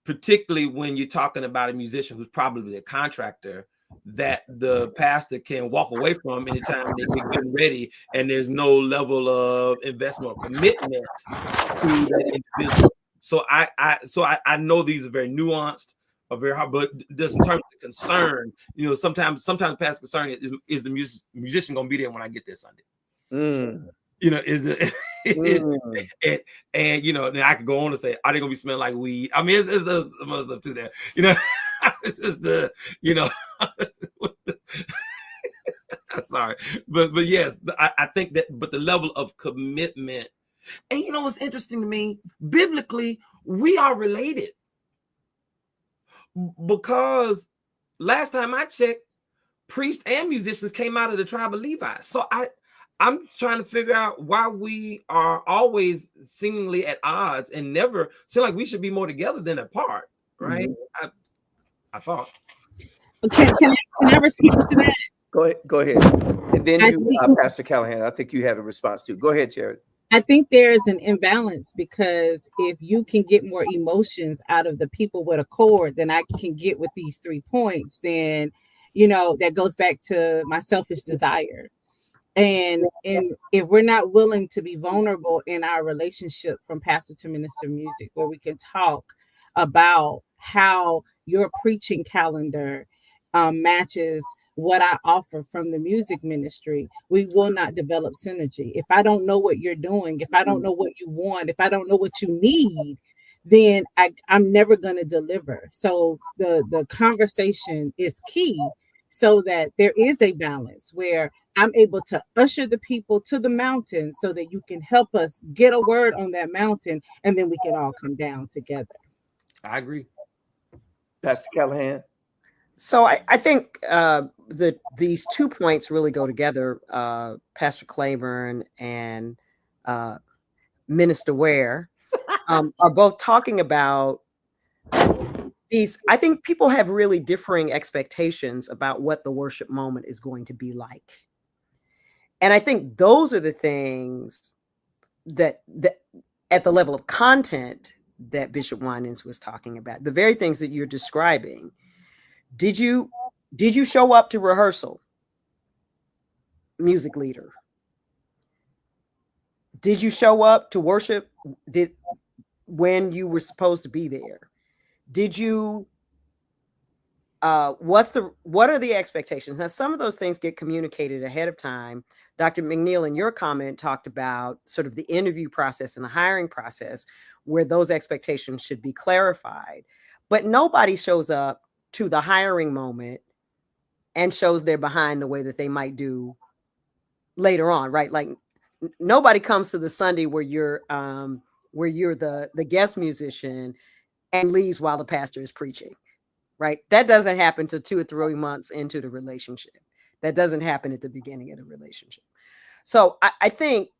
Particularly when you're talking about a musician who's probably a contractor that the pastor can walk away from anytime they get getting ready, and there's no level of investment or commitment to that individual. So I know these are very nuanced, or very hard, but just in terms of concern, you know, sometimes past concern is the musician gonna be there when I get there Sunday? Mm. You know, is it? Mm. and you know, then I could go on and say, are they gonna be smelling like weed? I mean, it's some other stuff too there. You know, it's just the, you know, sorry, but yes, I think that, but the level of commitment, and you know what's interesting to me, biblically, we are related, because last time I checked, priests and musicians came out of the tribe of Levi. So I'm trying to figure out why we are always seemingly at odds and never seem like we should be more together than apart, right? Mm-hmm. I thought. Can I respond to that? Go ahead. And then Pastor Callahan, I think you have a response too. Go ahead, Jared. I think there is an imbalance, because if you can get more emotions out of the people with a chord than I can get with these 3 points, then, you know, that goes back to my selfish desire. And if we're not willing to be vulnerable in our relationship from pastor to minister music, where we can talk about how your preaching calendar matches what I offer from the music ministry, we will not develop synergy. If I don't know what you're doing, if I don't know what you want, if I don't know what you need, then I'm never going to deliver. So the conversation is key, so that there is a balance where I'm able to usher the people to the mountain so that you can help us get a word on that mountain, and then we can all come down together. I agree. Pastor Callahan. So I think these 2 points really go together. Pastor Claiborne and Minister Ware are both talking about these. I think people have really differing expectations about what the worship moment is going to be like. And I think those are the things that at the level of content that Bishop Winans was talking about, the very things that you're describing. Did you show up to rehearsal, music leader? Did you show up to worship when you were supposed to be there? Did you what are the expectations? Now, some of those things get communicated ahead of time. Dr. McNeill, in your comment, talked about sort of the interview process and the hiring process, where those expectations should be clarified. But nobody shows up to the hiring moment and shows they're behind the way that they might do later on, right? Like nobody comes to the Sunday where you're the guest musician and leaves while the pastor is preaching, right? That doesn't happen till 2 or 3 months into the relationship. That doesn't happen at the beginning of the relationship. So I think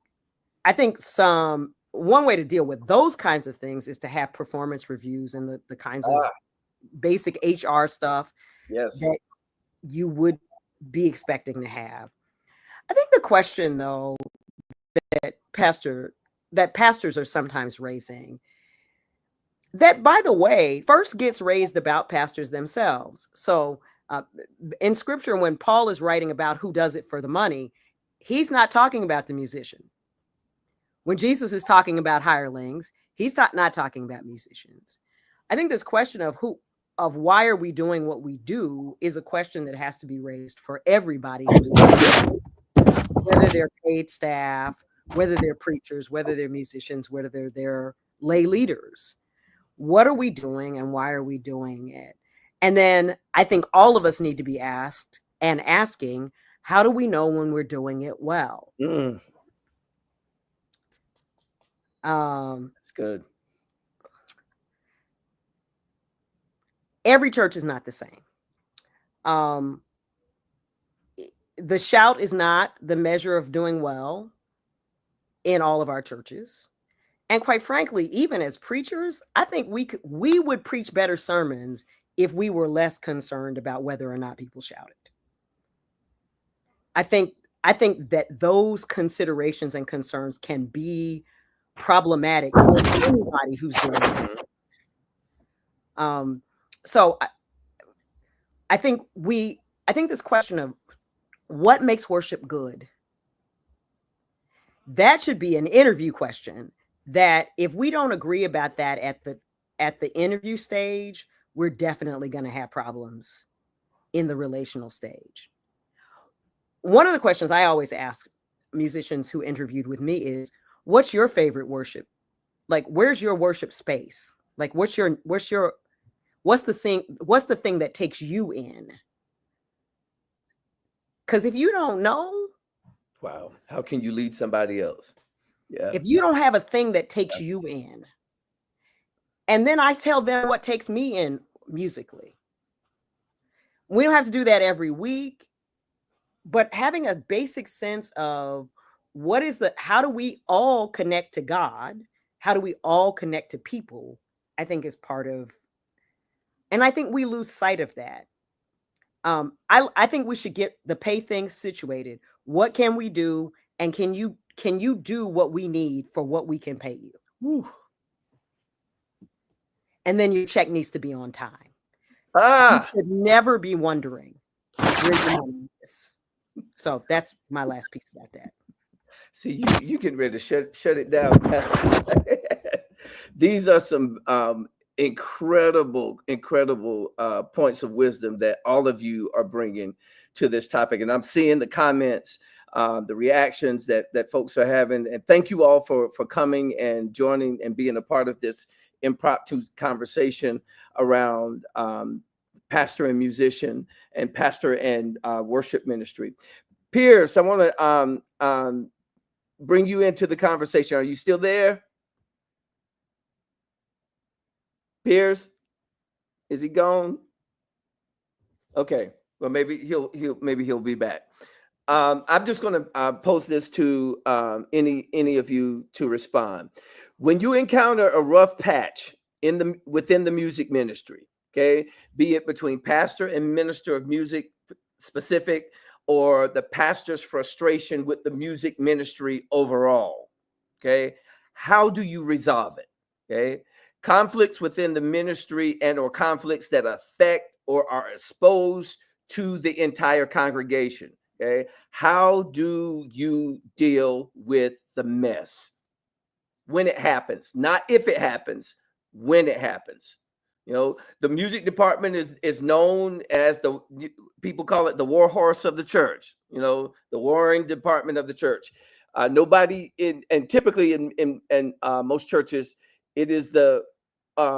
one way to deal with those kinds of things is to have performance reviews and the kinds of basic HR stuff that you would be expecting to have. I think the question, though, that pastors are sometimes raising, that, by the way, first gets raised about pastors themselves. So in scripture, when Paul is writing about who does it for the money, he's not talking about the musician. When Jesus is talking about hirelings, he's not talking about musicians. I think this question of why are we doing what we do is a question that has to be raised for everybody, whether they're paid staff, whether they're preachers, whether they're musicians, whether they're lay leaders. What are we doing and why are we doing it? And then I think all of us need to be asked and asking, how do we know when we're doing it well? That's good. Every church is not the same. The shout is not the measure of doing well in all of our churches. And quite frankly, even as preachers, I think we would preach better sermons if we were less concerned about whether or not people shouted. I think that those considerations and concerns can be problematic for anybody who's doing this. So I think this question of what makes worship good, that should be an interview question, that if we don't agree about that at the interview stage, we're definitely going to have problems in the relational stage. One of the questions I always ask musicians who interviewed with me is, what's your favorite worship? Like, where's your worship space? Like, what's the thing that takes you in? Because if you don't know, wow, how can you lead somebody else? Yeah. If you don't have a thing that takes you in, and then I tell them what takes me in musically. We don't have to do that every week, but having a basic sense of how do we all connect to God? How do we all connect to people? I think is part of, and I think we lose sight of that. I think we should get the pay things situated. What can we do? And can you do what we need for what we can pay you? Whew. And then your check needs to be on time. You should never be wondering where your money is. So that's my last piece about that. See, you getting ready to shut it down. These are some incredible points of wisdom that all of you are bringing to this topic. And I'm seeing the comments, the reactions that folks are having. And thank you all for coming and joining and being a part of this impromptu conversation around pastor and musician and pastor and worship ministry. Pierce, I want to bring you into the conversation. Are you still there? Pierce, is he gone? Okay, well maybe he'll be back. I'm just going to post this to any of you to respond. When you encounter a rough patch within the music ministry, okay, be it between pastor and minister of music specific, or the pastor's frustration with the music ministry overall, okay, how do you resolve it? Okay, conflicts within the ministry and or conflicts that affect or are exposed to the entire congregation. Okay, how do you deal with the mess when it happens? Not if it happens, when it happens. You know, the music department is known as people call it the war horse of the church. You know, the warring department of the church. Nobody typically in most churches, it is the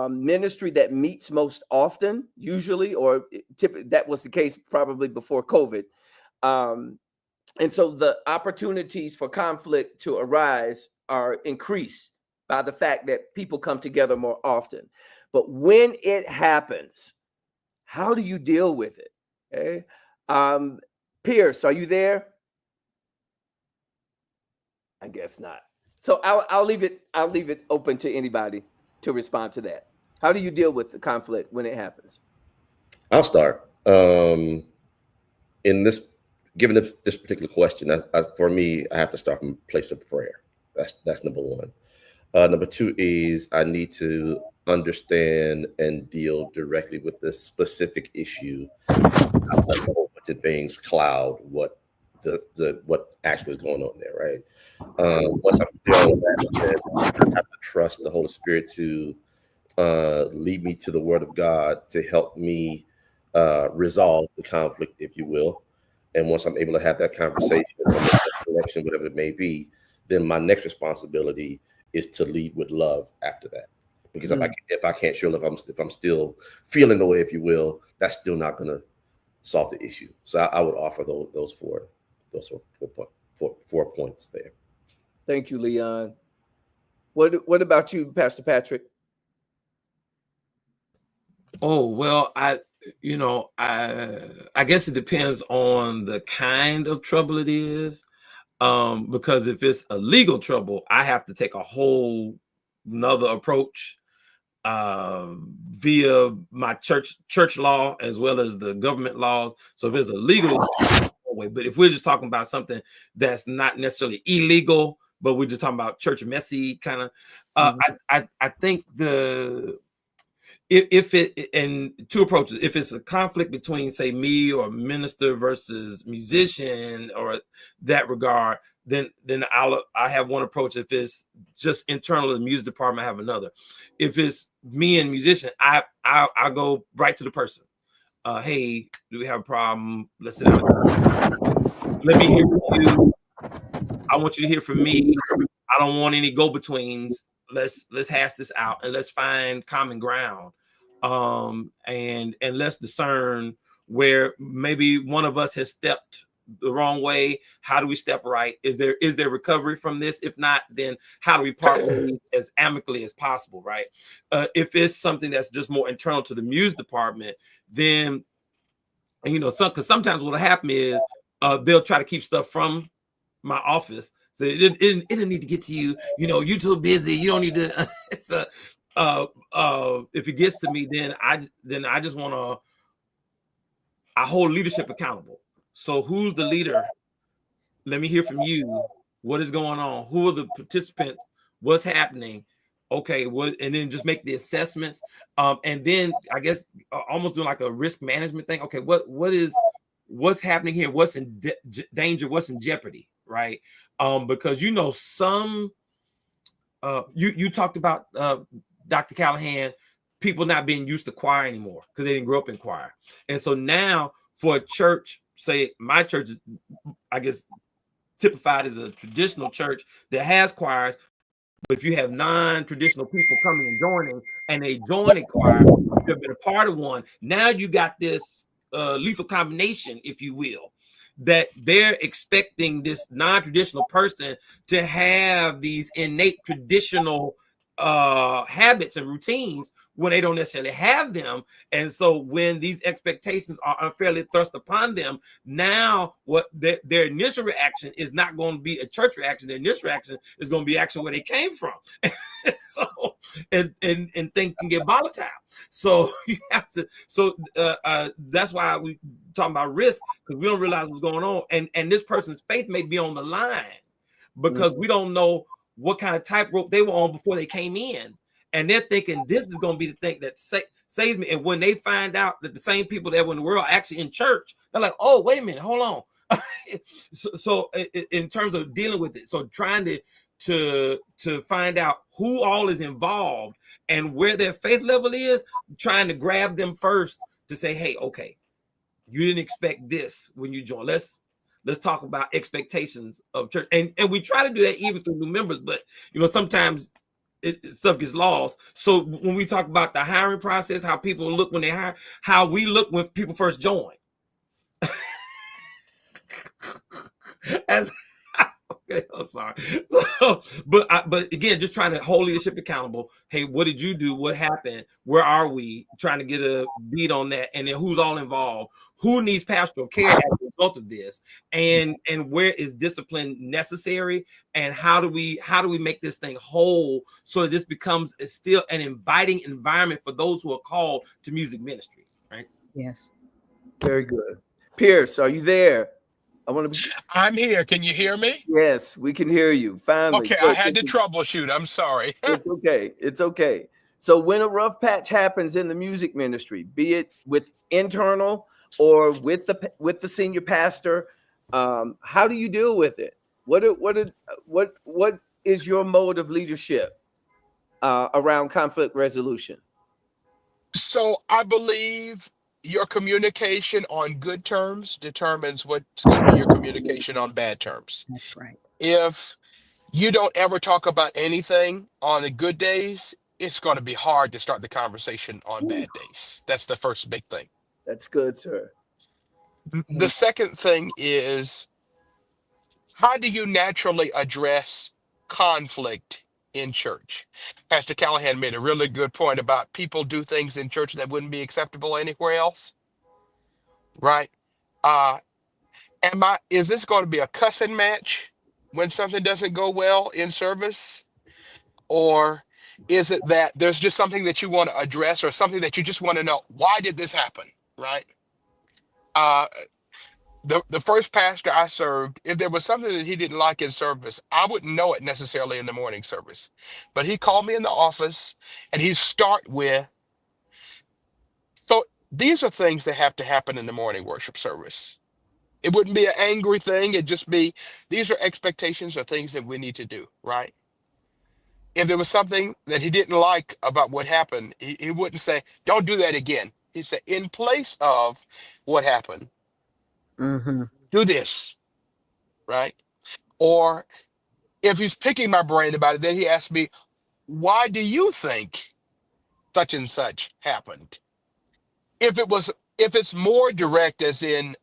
ministry that meets most often, usually, or typically that was the case probably before COVID. And so the opportunities for conflict to arise are increased by the fact that people come together more often. But when it happens, how do you deal with it? Okay. Pierce, are you there? I guess not. So I'll leave it open to anybody to respond to that. How do you deal with the conflict when it happens? I'll start. Given this particular question, for me, I have to start from a place of prayer. That's number one. Number two is I need to understand and deal directly with this specific issue. A whole bunch of things cloud what actually is going on there, right? Once I'm clear on that, I have to trust the Holy Spirit to lead me to the Word of God to help me resolve the conflict, if you will. And once I'm able to have that conversation, connection, whatever it may be, then my next responsibility is to lead with love after that. Because if I can't show if I'm still feeling the way, if you will, that's still not going to solve the issue. So I would offer those four points there. Thank you, Leon. What about you, Pastor Patrick? Oh, well, I guess it depends on the kind of trouble it is. Because if it's a legal trouble, I have to take a whole nother approach via my church law as well as the government laws. So if it's a legal way. But if we're just talking about something that's not necessarily illegal, but we're just talking about church messy kind of, I think if it, and two approaches, if it's a conflict between, say, me or minister versus musician or that regard, then I have one approach. If it's just internal to the music department, I have another. If it's me and musician, I go right to the person. Hey, do we have a problem? Let's sit down. Let me hear from you. I want you to hear from me. I don't want any go-betweens. Let's hash this out and let's find common ground. And let's discern where maybe one of us has stepped the wrong way. How do we step right? Is there recovery from this? If not, then how do we part ways as amicably as possible, right? If it's something that's just more internal to the music department, then, and because sometimes what'll happen is they'll try to keep stuff from my office. So it didn't need to get to you. You're too busy. You don't need to. It's if it gets to me, then I just want to. I hold leadership accountable. So who's the leader? Let me hear from you. What is going on? Who are the participants? What's happening? Okay, and then just make the assessments. And then I guess almost doing like a risk management thing. Okay, what's happening here? What's in danger? What's in jeopardy? Right? Because some you talked about Dr. Callahan, people not being used to choir anymore because they didn't grow up in choir. And so now for a church, say my church is, I guess, typified as a traditional church that has choirs. But if you have non-traditional people coming and joining, and they join a choir, you've been a part of one, now you got this lethal combination, if you will, that they're expecting this non-traditional person to have these innate traditional habits and routines when they don't necessarily have them. And so when these expectations are unfairly thrust upon them, now what their initial reaction is not going to be a church reaction. Their initial reaction is going to be action where they came from. So and things can get volatile. So you have to, that's why we talking about risk, because we don't realize what's going on. And this person's faith may be on the line because we don't know what kind of tightrope they were on before they came in. And they're thinking this is going to be the thing that saves me. And when they find out that the same people that were in the world are actually in church, they're like, oh, wait a minute, hold on. so in terms of dealing with it, so trying to find out who all is involved and where their faith level is, trying to grab them first to say, hey, okay, you didn't expect this when you joined. Let's talk about expectations of church. And we try to do that even through new members, but sometimes stuff gets lost. So when we talk about the hiring process, how people look when they hire, how we look when people first join. Okay, I'm sorry. So, but again, just trying to hold leadership accountable. Hey, what did you do? What happened? Where are we? Trying to get a beat on that, and then who's all involved? Who needs pastoral care as a result of this? And where is discipline necessary? And how do we make this thing whole so that this becomes still an inviting environment for those who are called to music ministry? Right? Yes. Very good. Pierce, are you there? I'm here. Can you hear me? Yes, we can hear you. Finally. Okay, I had to troubleshoot. I'm sorry. It's okay. It's okay. So when a rough patch happens in the music ministry, be it with internal or with the senior pastor, how do you deal with it? What is your mode of leadership around conflict resolution? So I believe your communication on good terms determines what's going to be your communication on bad terms. That's right. If you don't ever talk about anything on the good days, it's going to be hard to start the conversation on bad days. That's the first big thing. That's good, sir. The second thing is, how do you naturally address conflict in church? Pastor Callahan made a really good point about people do things in church that wouldn't be acceptable anywhere else, right? Is this going to be a cussing match when something doesn't go well in service? Or is it that there's just something that you want to address or something that you just want to know, why did this happen, right? The first pastor I served, if there was something that he didn't like in service, I wouldn't know it necessarily in the morning service. But he called me in the office and he'd start with, so these are things that have to happen in the morning worship service. It wouldn't be an angry thing. It'd just be, these are expectations or things that we need to do, right? If there was something that he didn't like about what happened, he wouldn't say, don't do that again. He'd say, in place of what happened, Mm-hmm. do this, right? Or if he's picking my brain about it, then he asks me, why do you think such and such happened? If it's more direct, as in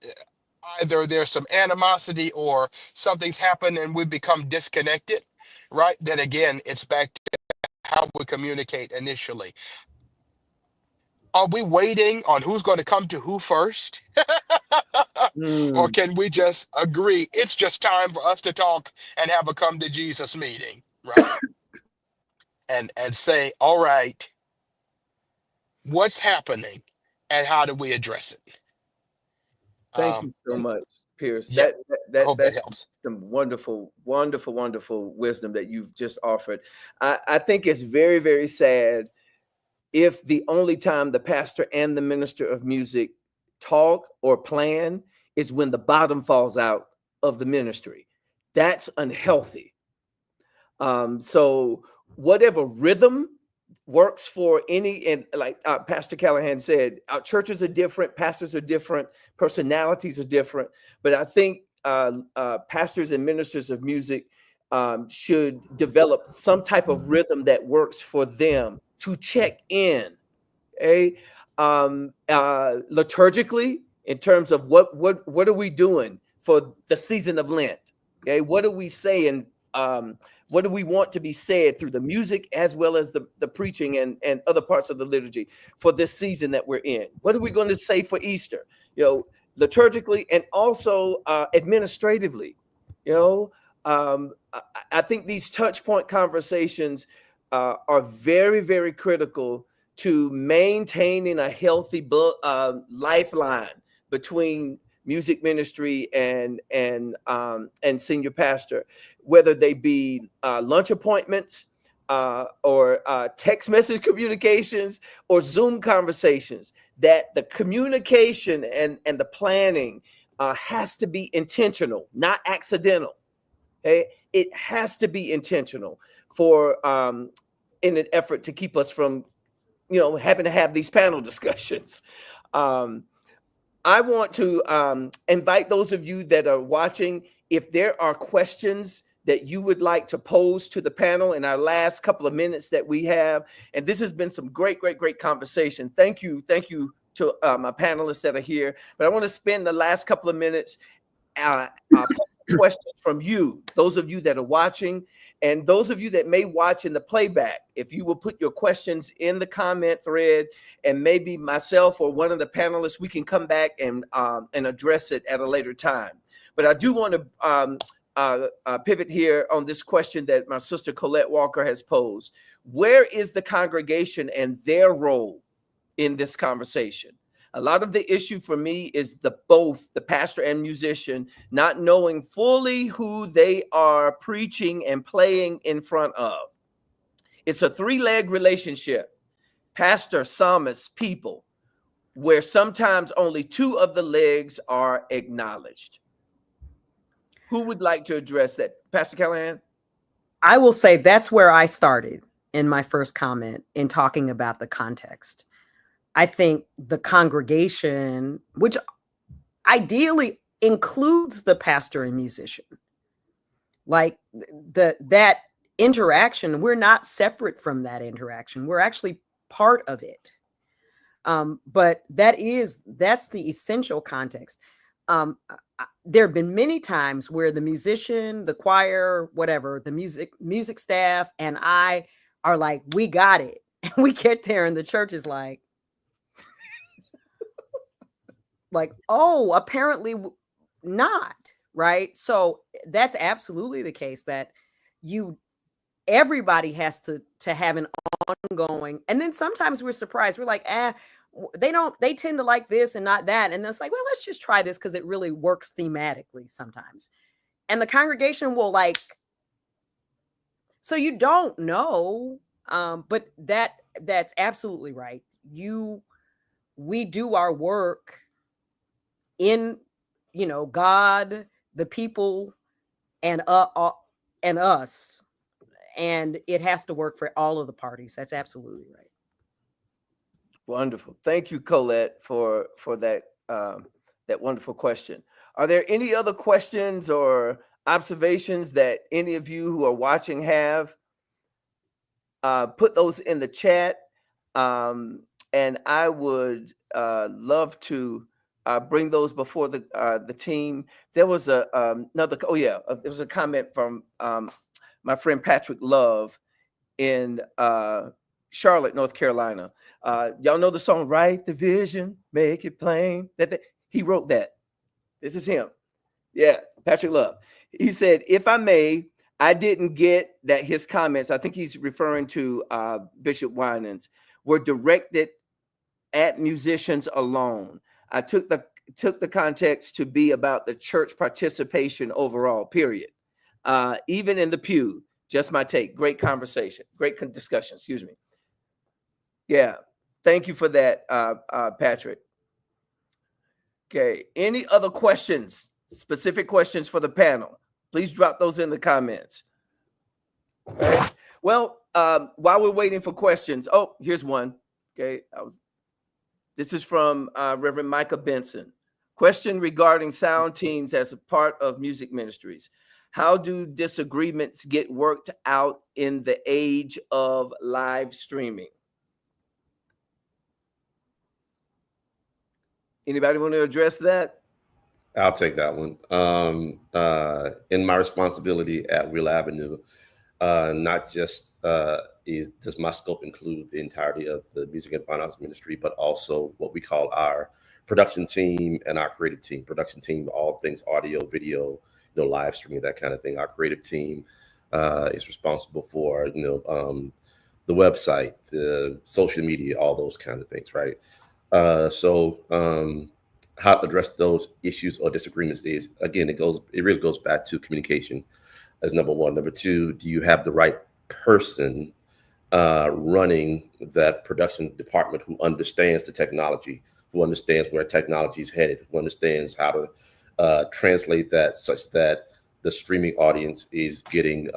either there's some animosity or something's happened and we become disconnected, right? Then again, it's back to how we communicate initially. Are we waiting on who's going to come to who first? Or Mm, can we just agree it's just time for us to talk and have a come to Jesus meeting, right? And say, all right, what's happening and how do we address it? thank you so And much, Pierce. yeah, I hope that That's helps. some wonderful wisdom that you've just offered. I think it's very, very sad if the only time the pastor and the minister of music talk or plan is when the bottom falls out of the ministry. That's unhealthy. So whatever rhythm works for any, and like Pastor Callahan said, our churches are different, pastors are different, personalities are different, but I think pastors and ministers of music should develop some type of rhythm that works for them to check in, okay? Liturgically, in terms of what are we doing for the season of Lent? Okay, what are we saying? What do we want to be said through the music as well as the preaching and other parts of the liturgy for this season that we're in? What are we going to say for Easter? Liturgically and also administratively. I think these touch point conversations are very, very critical to maintaining a healthy lifeline between music ministry and senior pastor, whether they be lunch appointments or text message communications or Zoom conversations. That the communication and the planning has to be intentional, not accidental. Okay? It has to be intentional for in an effort to keep us from having to have these panel discussions. I want to invite those of you that are watching, if there are questions that you would like to pose to the panel in our last couple of minutes that we have. And this has been some great conversation. Thank you to my panelists that are here. But I want to spend the last couple of minutes questions from you, those of you that are watching, and those of you that may watch in the playback. If you will put your questions in the comment thread, and maybe myself or one of the panelists, we can come back and address it at a later time. But I do want to pivot here on this question that my sister Colette Walker has posed. Where is the congregation and their role in this conversation? A lot of the issue for me is both the pastor and musician not knowing fully who they are preaching and playing in front of. It's a three-leg relationship: pastor, psalmist, people, where sometimes only two of the legs are acknowledged. Who would like to address that? Pastor Callahan? I will say that's where I started in my first comment in talking about the context. I think the congregation, which ideally includes the pastor and musician, like that interaction, we're not separate from that interaction. We're actually part of it. But that's the essential context. There have been many times where the musician, the choir, whatever, the music staff, and I are like, we got it. And we get there and the church is like, oh, apparently not, right? So that's absolutely the case, that everybody has to have an ongoing, and then sometimes we're surprised. We're like, they tend to like this and not that. And it's like, well, let's just try this because it really works thematically sometimes. And the congregation will like, so you don't know. But that's absolutely right. We do our work in, God, the people, and us, and it has to work for all of the parties. That's absolutely right. Wonderful. Thank you, Colette, for that that wonderful question. Are there any other questions or observations that any of you who are watching have? Put those in the chat, and I would love to bring those before the team. There was another. Oh yeah, there was a comment from my friend Patrick Love in Charlotte, North Carolina. Y'all know the song "Write the Vision, Make It Plain." He wrote that. This is him. Yeah, Patrick Love. He said, "If I may, I didn't get that his comments, I think he's referring to Bishop Winans, were directed at musicians alone. I took the context to be about the church participation overall, period. Even in the pew, just my take. Great conversation, great discussion, excuse me. Yeah, thank you for that, Patrick. Okay, any other questions, specific questions for the panel? Please drop those in the comments. All right. Well, while we're waiting for questions, oh, here's one. Okay, this is from Reverend Micah Benson. Question regarding sound teams as a part of music ministries. How do disagreements get worked out in the age of live streaming? Anybody want to address that? I'll take that one. In my responsibility at Real Avenue, not just does my scope include the entirety of the music and fine arts ministry, but also what we call our production team and our creative team. Production team, all things audio, video, live streaming, that kind of thing. Our creative team is responsible for, the website, the social media, all those kinds of things, right? How to address those issues or disagreements is, again, it really goes back to communication as number one. Number two, do you have the right person running that production department who understands the technology, who understands where technology is headed, who understands how to translate that such that the streaming audience is getting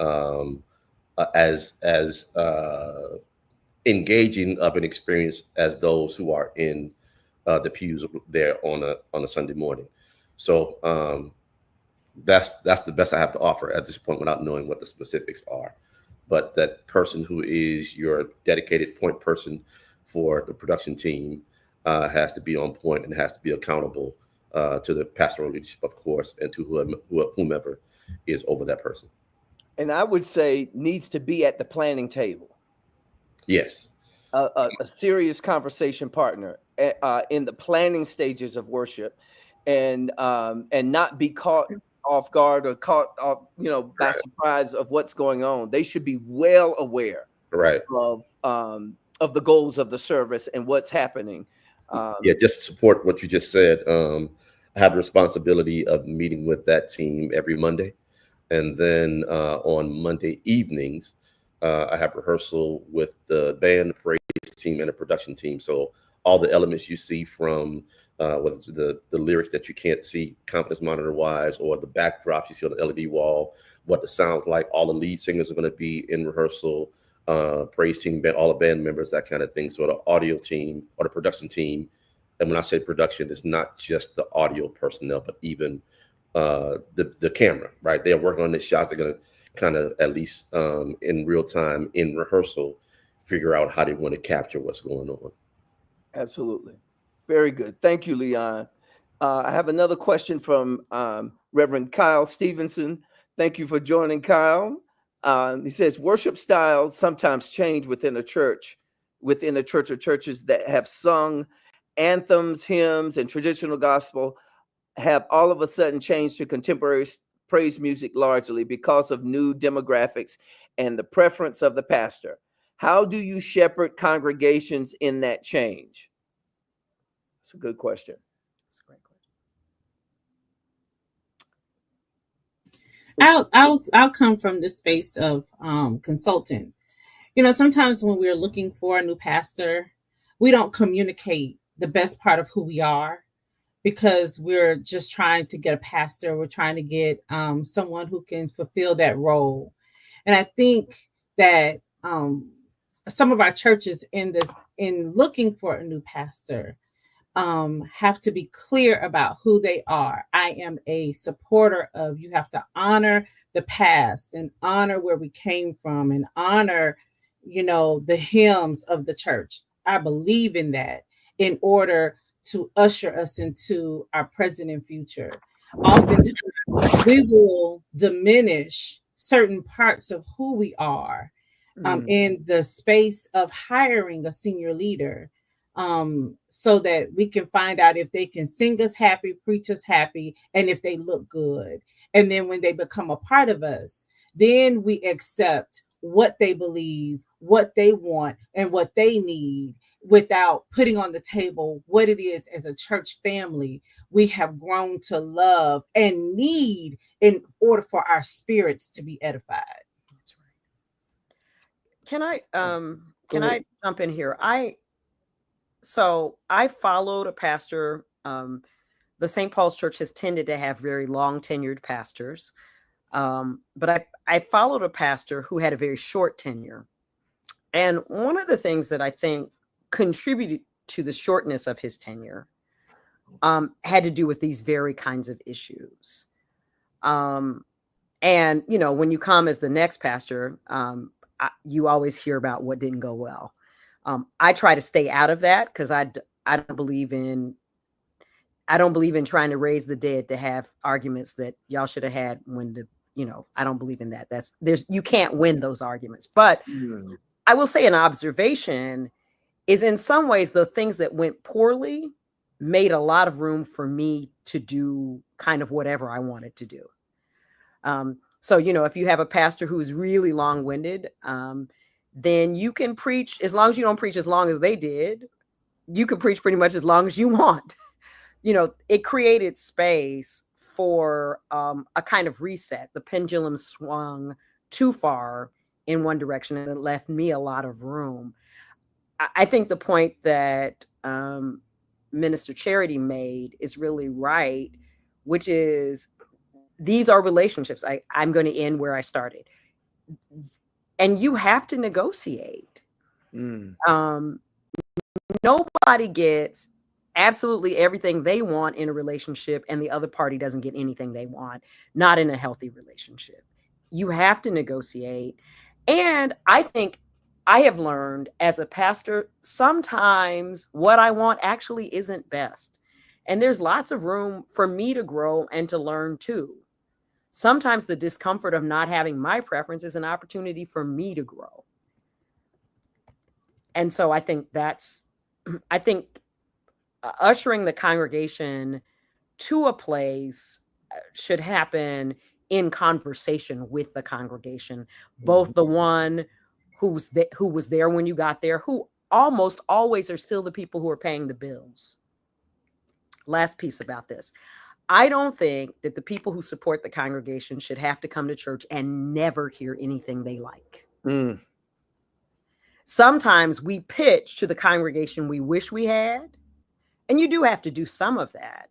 as engaging of an experience as those who are in the pews there on a Sunday morning. So that's the best I have to offer at this point without knowing what the specifics are. But that person who is your dedicated point person for the production team has to be on point and has to be accountable to the pastoral leadership, of course, and to whomever is over that person. And I would say needs to be at the planning table. Yes. A serious conversation partner in the planning stages of worship, and not be caught off guard or caught off, by surprise of what's going on. They should be well aware, right, of the goals of the service and what's happening. Just to support what you just said. I have the responsibility of meeting with that team every Monday, and then on Monday evenings, I have rehearsal with the band, the praise team, and the production team. So all the elements you see from whether it's the lyrics that you can't see confidence monitor wise, or the backdrops you see on the LED wall, what the sound's like, all the lead singers are going to be in rehearsal, praise team, band, all the band members, that kind of thing. So the audio team or the production team, and when I say production, it's not just the audio personnel, but even the camera, right? They're working on the shots. They're going to kind of, at least in real time, in rehearsal, figure out how they want to capture what's going on. Absolutely. Very good. Thank you, Leon. I have another question from Reverend Kyle Stevenson. Thank you for joining, Kyle. He says, worship styles sometimes change within a church or churches that have sung anthems, hymns, and traditional gospel have all of a sudden changed to contemporary praise music largely because of new demographics and the preference of the pastor. How do you shepherd congregations in that change? It's a good question. That's a great question. I'll come from the space of consultant. You know, sometimes when we're looking for a new pastor, we don't communicate the best part of who we are because we're just trying to get a pastor. We're trying to get someone who can fulfill that role. And I think that some of our churches in looking for a new pastor have to be clear about who they are. I am a supporter of, you have to honor the past and honor where we came from and honor, you know, the hymns of the church. I believe in that in order to usher us into our present and future. Oftentimes, we will diminish certain parts of who we are in the space of hiring a senior leader, so that we can find out if they can sing us happy, preach us happy, and if they look good. And then when they become a part of us, then we accept what they believe, what they want, and what they need, without putting on the table what it is as a church family we have grown to love and need in order for our spirits to be edified. That's right. Can I jump in here? So I followed a pastor. The St. Paul's Church has tended to have very long tenured pastors. But I followed a pastor who had a very short tenure. And one of the things that I think contributed to the shortness of his tenure had to do with these very kinds of issues. And, you know, when you come as the next pastor, you always hear about what didn't go well. I try to stay out of that because I don't believe in trying to raise the dead to have arguments that y'all should have had when I don't believe in that. You can't win those arguments. But I will say an observation is, in some ways, the things that went poorly made a lot of room for me to do kind of whatever I wanted to do. So, you know, if you have a pastor who's really long-winded, then you can preach, as long as you don't preach as long as they did, you can preach pretty much as long as you want. You know, it created space for a kind of reset. The pendulum swung too far in one direction and it left me a lot of room. I think the point that Minister Charity made is really right, which is these are relationships. I'm going to end where I started. And you have to negotiate. Nobody gets absolutely everything they want in a relationship and the other party doesn't get anything they want, not in a healthy relationship. You have to negotiate. And I think I have learned as a pastor, sometimes what I want actually isn't best. And there's lots of room for me to grow and to learn too. Sometimes the discomfort of not having my preference is an opportunity for me to grow. And so I think ushering the congregation to a place should happen in conversation with the congregation, both the one who was there when you got there, who almost always are still the people who are paying the bills. Last piece about this. I don't think that the people who support the congregation should have to come to church and never hear anything they like. Sometimes we pitch to the congregation we wish we had, and you do have to do some of that.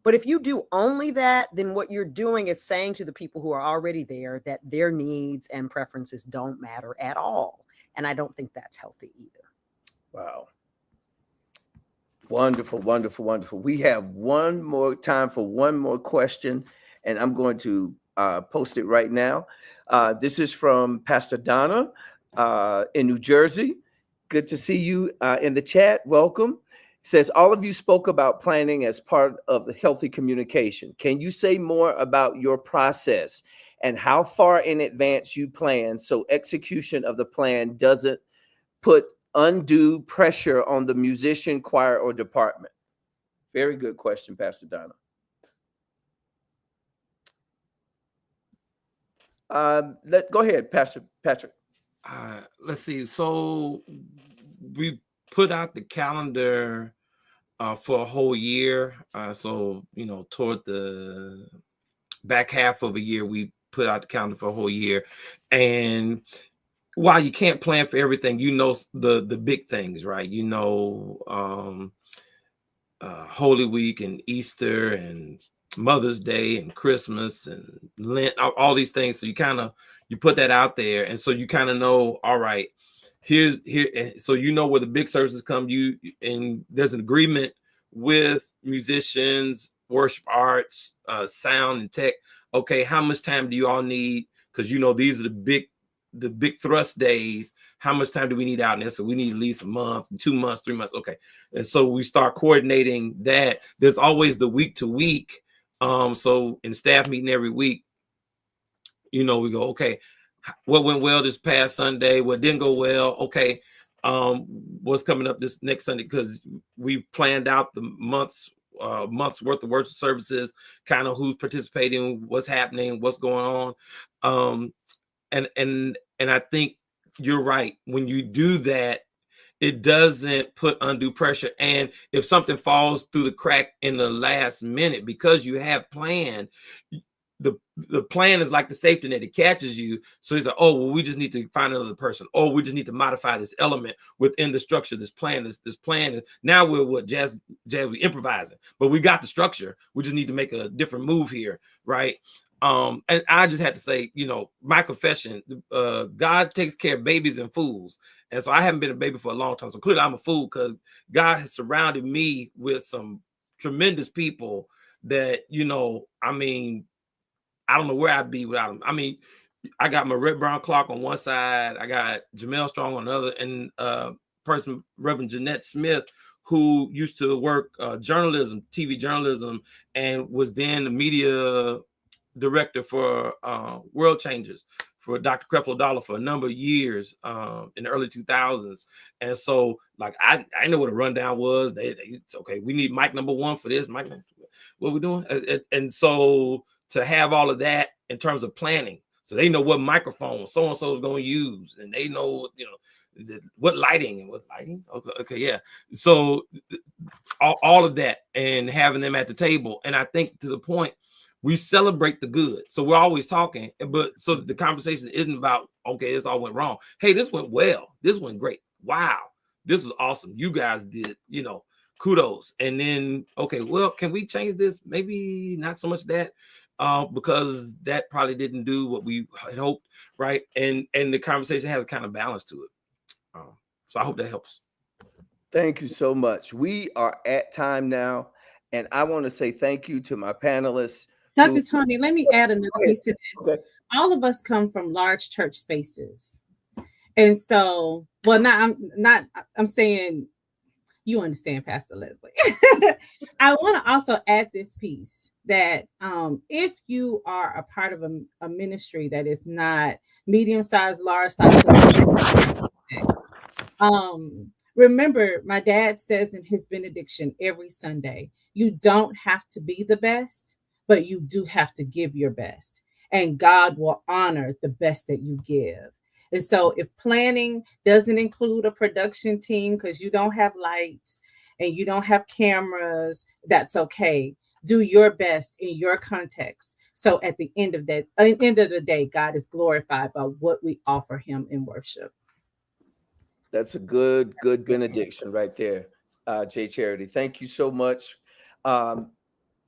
But if you do only that, then what you're doing is saying to the people who are already there that their needs and preferences don't matter at all. And I don't think that's healthy either. Wow. Wonderful, wonderful, wonderful. We have one more time for one more question, and I'm going to post it right now. This is from Pastor Donna in New Jersey. Good to see you in the chat. Welcome. It says, all of you spoke about planning as part of the healthy communication. Can you say more about your process and how far in advance you plan so execution of the plan doesn't put undue pressure on the musician, choir, or department? Very good question, Pastor Donna. Go ahead, Pastor Patrick. Let's see. So we put out the calendar for a whole year. So, toward the back half of a year, we put out the calendar for a whole year. And while you can't plan for everything, the big things, right? Holy Week and Easter and Mother's Day and Christmas and Lent, all these things. So you put that out there, and so you kind of know, all right, here. So where the big services come. And there's an agreement with musicians, worship arts, sound and tech. Okay, how much time do you all need? Because these are the big thrust days. How much time do we need out in there? So we need at least a month, 2 months, 3 months. Okay. And so we start coordinating that. There's always the week to week. So in staff meeting every week, we go, okay, what went well this past Sunday? What didn't go well? Okay. What's coming up this next Sunday? Because we've planned out the month's worth of worship services, kind of who's participating, what's happening, what's going on. And I think you're right. When you do that, it doesn't put undue pressure. And if something falls through the crack in the last minute, because you have planned, the plan is like the safety net. It catches you. So it's like, oh, well, we just need to find another person, or we just need to modify this element within the structure. This plan is now we're jazz we improvising, but we got the structure. We just need to make a different move here, right? And I just had to say, my confession, God takes care of babies and fools. And so I haven't been a baby for a long time. So clearly I'm a fool, because God has surrounded me with some tremendous people that, I don't know where I'd be without them. I got my Red Brown Clark on one side. I got Jamel Strong on the other, and person, Reverend Jeanette Smith, who used to work journalism, TV journalism, and was then the media director for World Changers for Dr. Creflo Dollar for a number of years in the early 2000s. And so, like, I know what a rundown was. Okay, we need mic number one for this, mic number two. What we doing? And so to have all of that in terms of planning, so they know what microphone so-and-so is going to use, and they know, what lighting and what lighting. Okay, yeah. So all of that, and having them at the table. And I think, to the point, we celebrate the good. So we're always talking, but so the conversation isn't about, okay, this all went wrong. Hey, this went well. This went great. Wow, this was awesome. You guys did, kudos. And then, okay, well, can we change this? Maybe not so much that, because that probably didn't do what we had hoped, right? And the conversation has a kind of balance to it. So I hope that helps. Thank you so much. We are at time now, and I want to say thank you to my panelists. Dr. Tony, let me add another piece to this. Okay. All of us come from large church spaces. And so, well, I'm saying, you understand, Pastor Leslie. I want to also add this piece that if you are a part of a ministry that is not medium-sized, large-sized, remember, my dad says in his benediction every Sunday, you don't have to be the best, but you do have to give your best. And God will honor the best that you give. And so if planning doesn't include a production team because you don't have lights and you don't have cameras, that's okay. Do your best in your context. So at the end of the day, God is glorified by what we offer him in worship. That's a good benediction right there, Jay Charity. Thank you so much.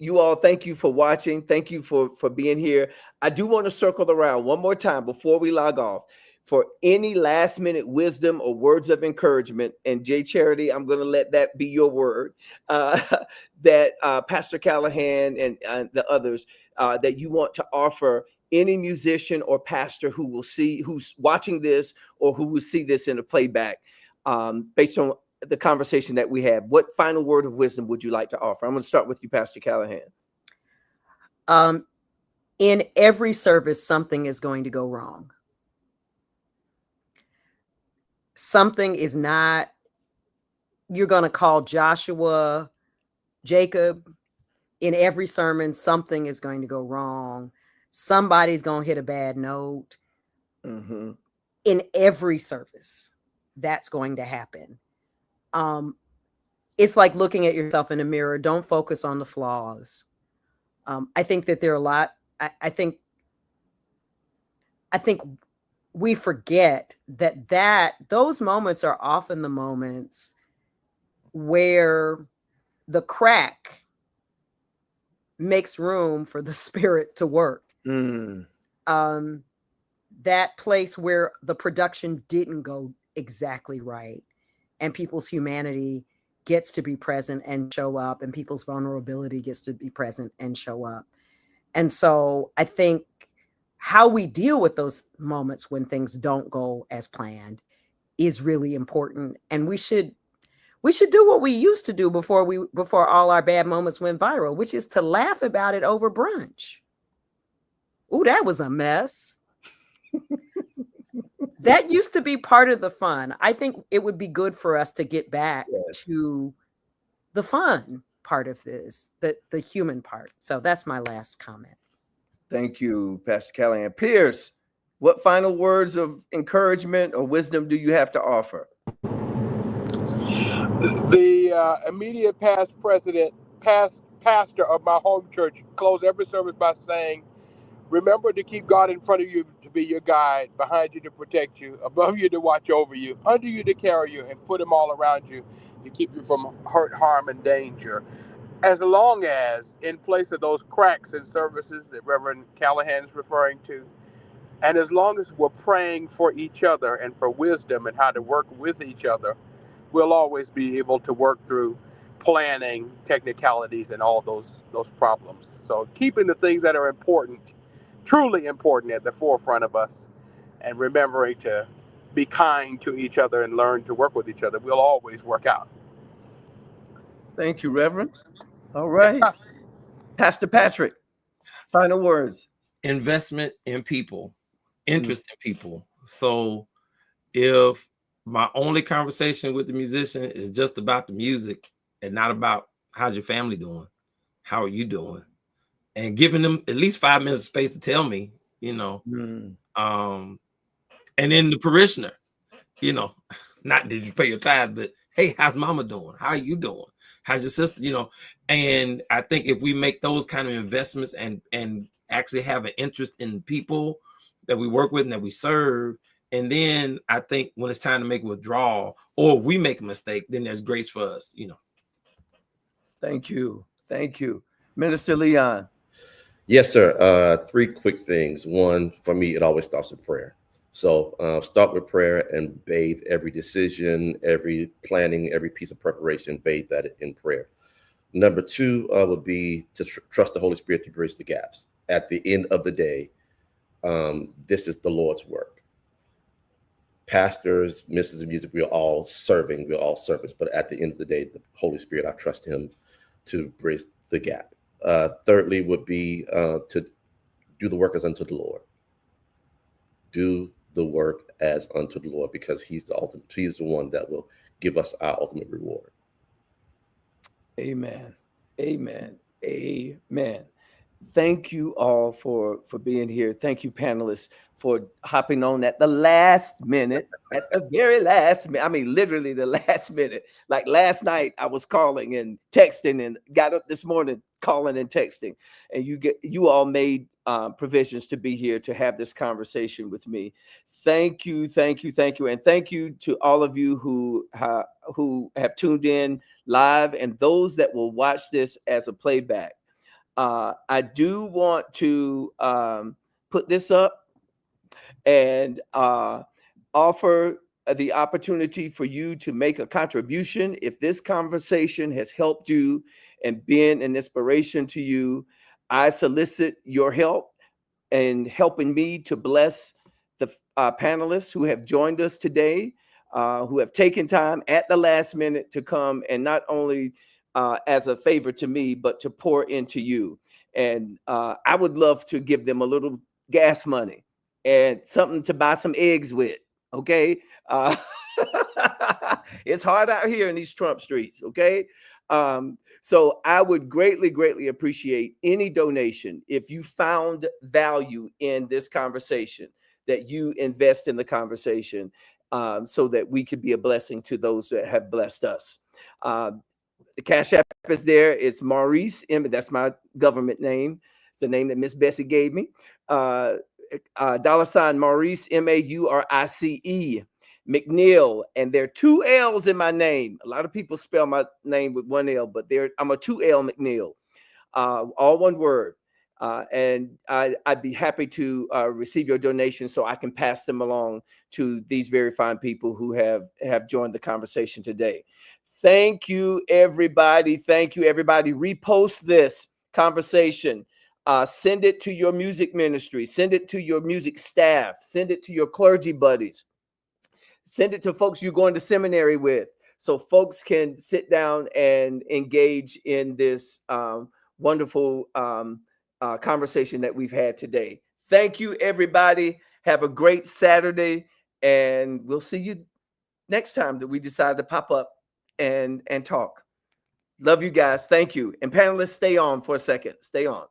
You all, thank you for watching. Thank you for being here. I do want to circle around one more time before we log off for any last minute wisdom or words of encouragement. And Jay Charity, I'm going to let that be your word, that Pastor Callahan and the others, that you want to offer any musician or pastor who's watching this or who will see this in a playback, based on the conversation that we have. What final word of wisdom would you like to offer? I'm going to start with you, Pastor Callahan. In every service, something is going to go wrong. Something is not, you're going to call Joshua, Jacob. In every sermon, something is going to go wrong. Somebody's going to hit a bad note. Mm-hmm. In every service, that's going to happen. it's like looking at yourself in a mirror. Don't focus on the flaws. I think that there are a lot. I think we forget that those moments are often the moments where the crack makes room for the spirit to work. That place where the production didn't go exactly right, and people's humanity gets to be present and show up, and people's vulnerability gets to be present and show up. And so I think how we deal with those moments when things don't go as planned is really important. And we should do what we used to do before all our bad moments went viral, which is to laugh about it over brunch. Ooh, that was a mess. That used to be part of the fun. I think it would be good for us to get back to the fun part of this, the human part. So that's my last comment. Thank you, Pastor Callahan. Pierce, what final words of encouragement or wisdom do you have to offer? The immediate past pastor of my home church closed every service by saying, remember to keep God in front of you to be your guide, behind you to protect you, above you to watch over you, under you to carry you, and put him all around you to keep you from hurt, harm, and danger. As long as, in place of those cracks in services that Reverend Callahan is referring to, and as long as we're praying for each other and for wisdom and how to work with each other, we'll always be able to work through planning, technicalities, and all those problems. So keeping the things that are important, truly important, at the forefront of us, and remembering to be kind to each other and learn to work with each other, we'll always work out. Thank you, Reverend. All right. Pastor Patrick, final words. Investment in people, interest in people. So if my only conversation with the musician is just about the music and not about how's your family doing, how are you doing, and giving them at least 5 minutes of space to tell me, and then the parishioner, not did you pay your tithe, but hey, how's mama doing? How are you doing? How's your sister? And I think if we make those kind of investments and actually have an interest in people that we work with and that we serve, and then I think when it's time to make a withdrawal or we make a mistake, then there's grace for us, Thank you. Thank you. Minister Leon. Yes, sir. 3 quick things. One, for me, it always starts with prayer. So start with prayer and bathe every decision, every planning, every piece of preparation, bathe that in prayer. Number 2 would be to trust the Holy Spirit to bridge the gaps. At the end of the day, this is the Lord's work. Pastors, ministers of music, we're all serving, we're all servants. But at the end of the day, the Holy Spirit, I trust him to bridge the gap. Thirdly would be to do the work as unto the Lord. Do the work as unto the Lord, because he's the ultimate, he's the one that will give us our ultimate reward. Amen. Amen. Amen. Thank you all for being here. Thank you, panelists, for hopping on at the last minute, at the very last minute. I mean, literally the last minute. Like last night, I was calling and texting, and got up this morning calling and texting. And you all made provisions to be here to have this conversation with me. Thank you, thank you, thank you, and thank you to all of you who have tuned in live and those that will watch this as a playback. I do want to put this up and offer the opportunity for you to make a contribution. If this conversation has helped you and been an inspiration to you, I solicit your help in helping me to bless the panelists who have joined us today, who have taken time at the last minute to come and not only as a favor to me, but to pour into you. And I would love to give them a little gas money and something to buy some eggs with. Okay. It's hard out here in these Trump streets. Okay. So I would greatly, greatly appreciate any donation. If you found value in this conversation, that you invest in the conversation so that we could be a blessing to those that have blessed us. The Cash App is there. It's Maurice M. That's my government name. It's the name that Miss Bessie gave me. $ Maurice MAURICE McNeill, and there are 2 L's in my name. A lot of people spell my name with 1 L, but I'm a 2 L McNeill. All one word. And I'd be happy to receive your donations so I can pass them along to these very fine people who have joined the conversation today. Thank you, everybody. Thank you, everybody. Repost this conversation. Send it to your music ministry. Send it to your music staff. Send it to your clergy buddies. Send it to folks you're going to seminary with, so folks can sit down and engage in this wonderful conversation that we've had today. Thank you, everybody. Have a great Saturday, and we'll see you next time that we decide to pop up and talk. Love you guys. Thank you. And panelists, stay on for a second. Stay on.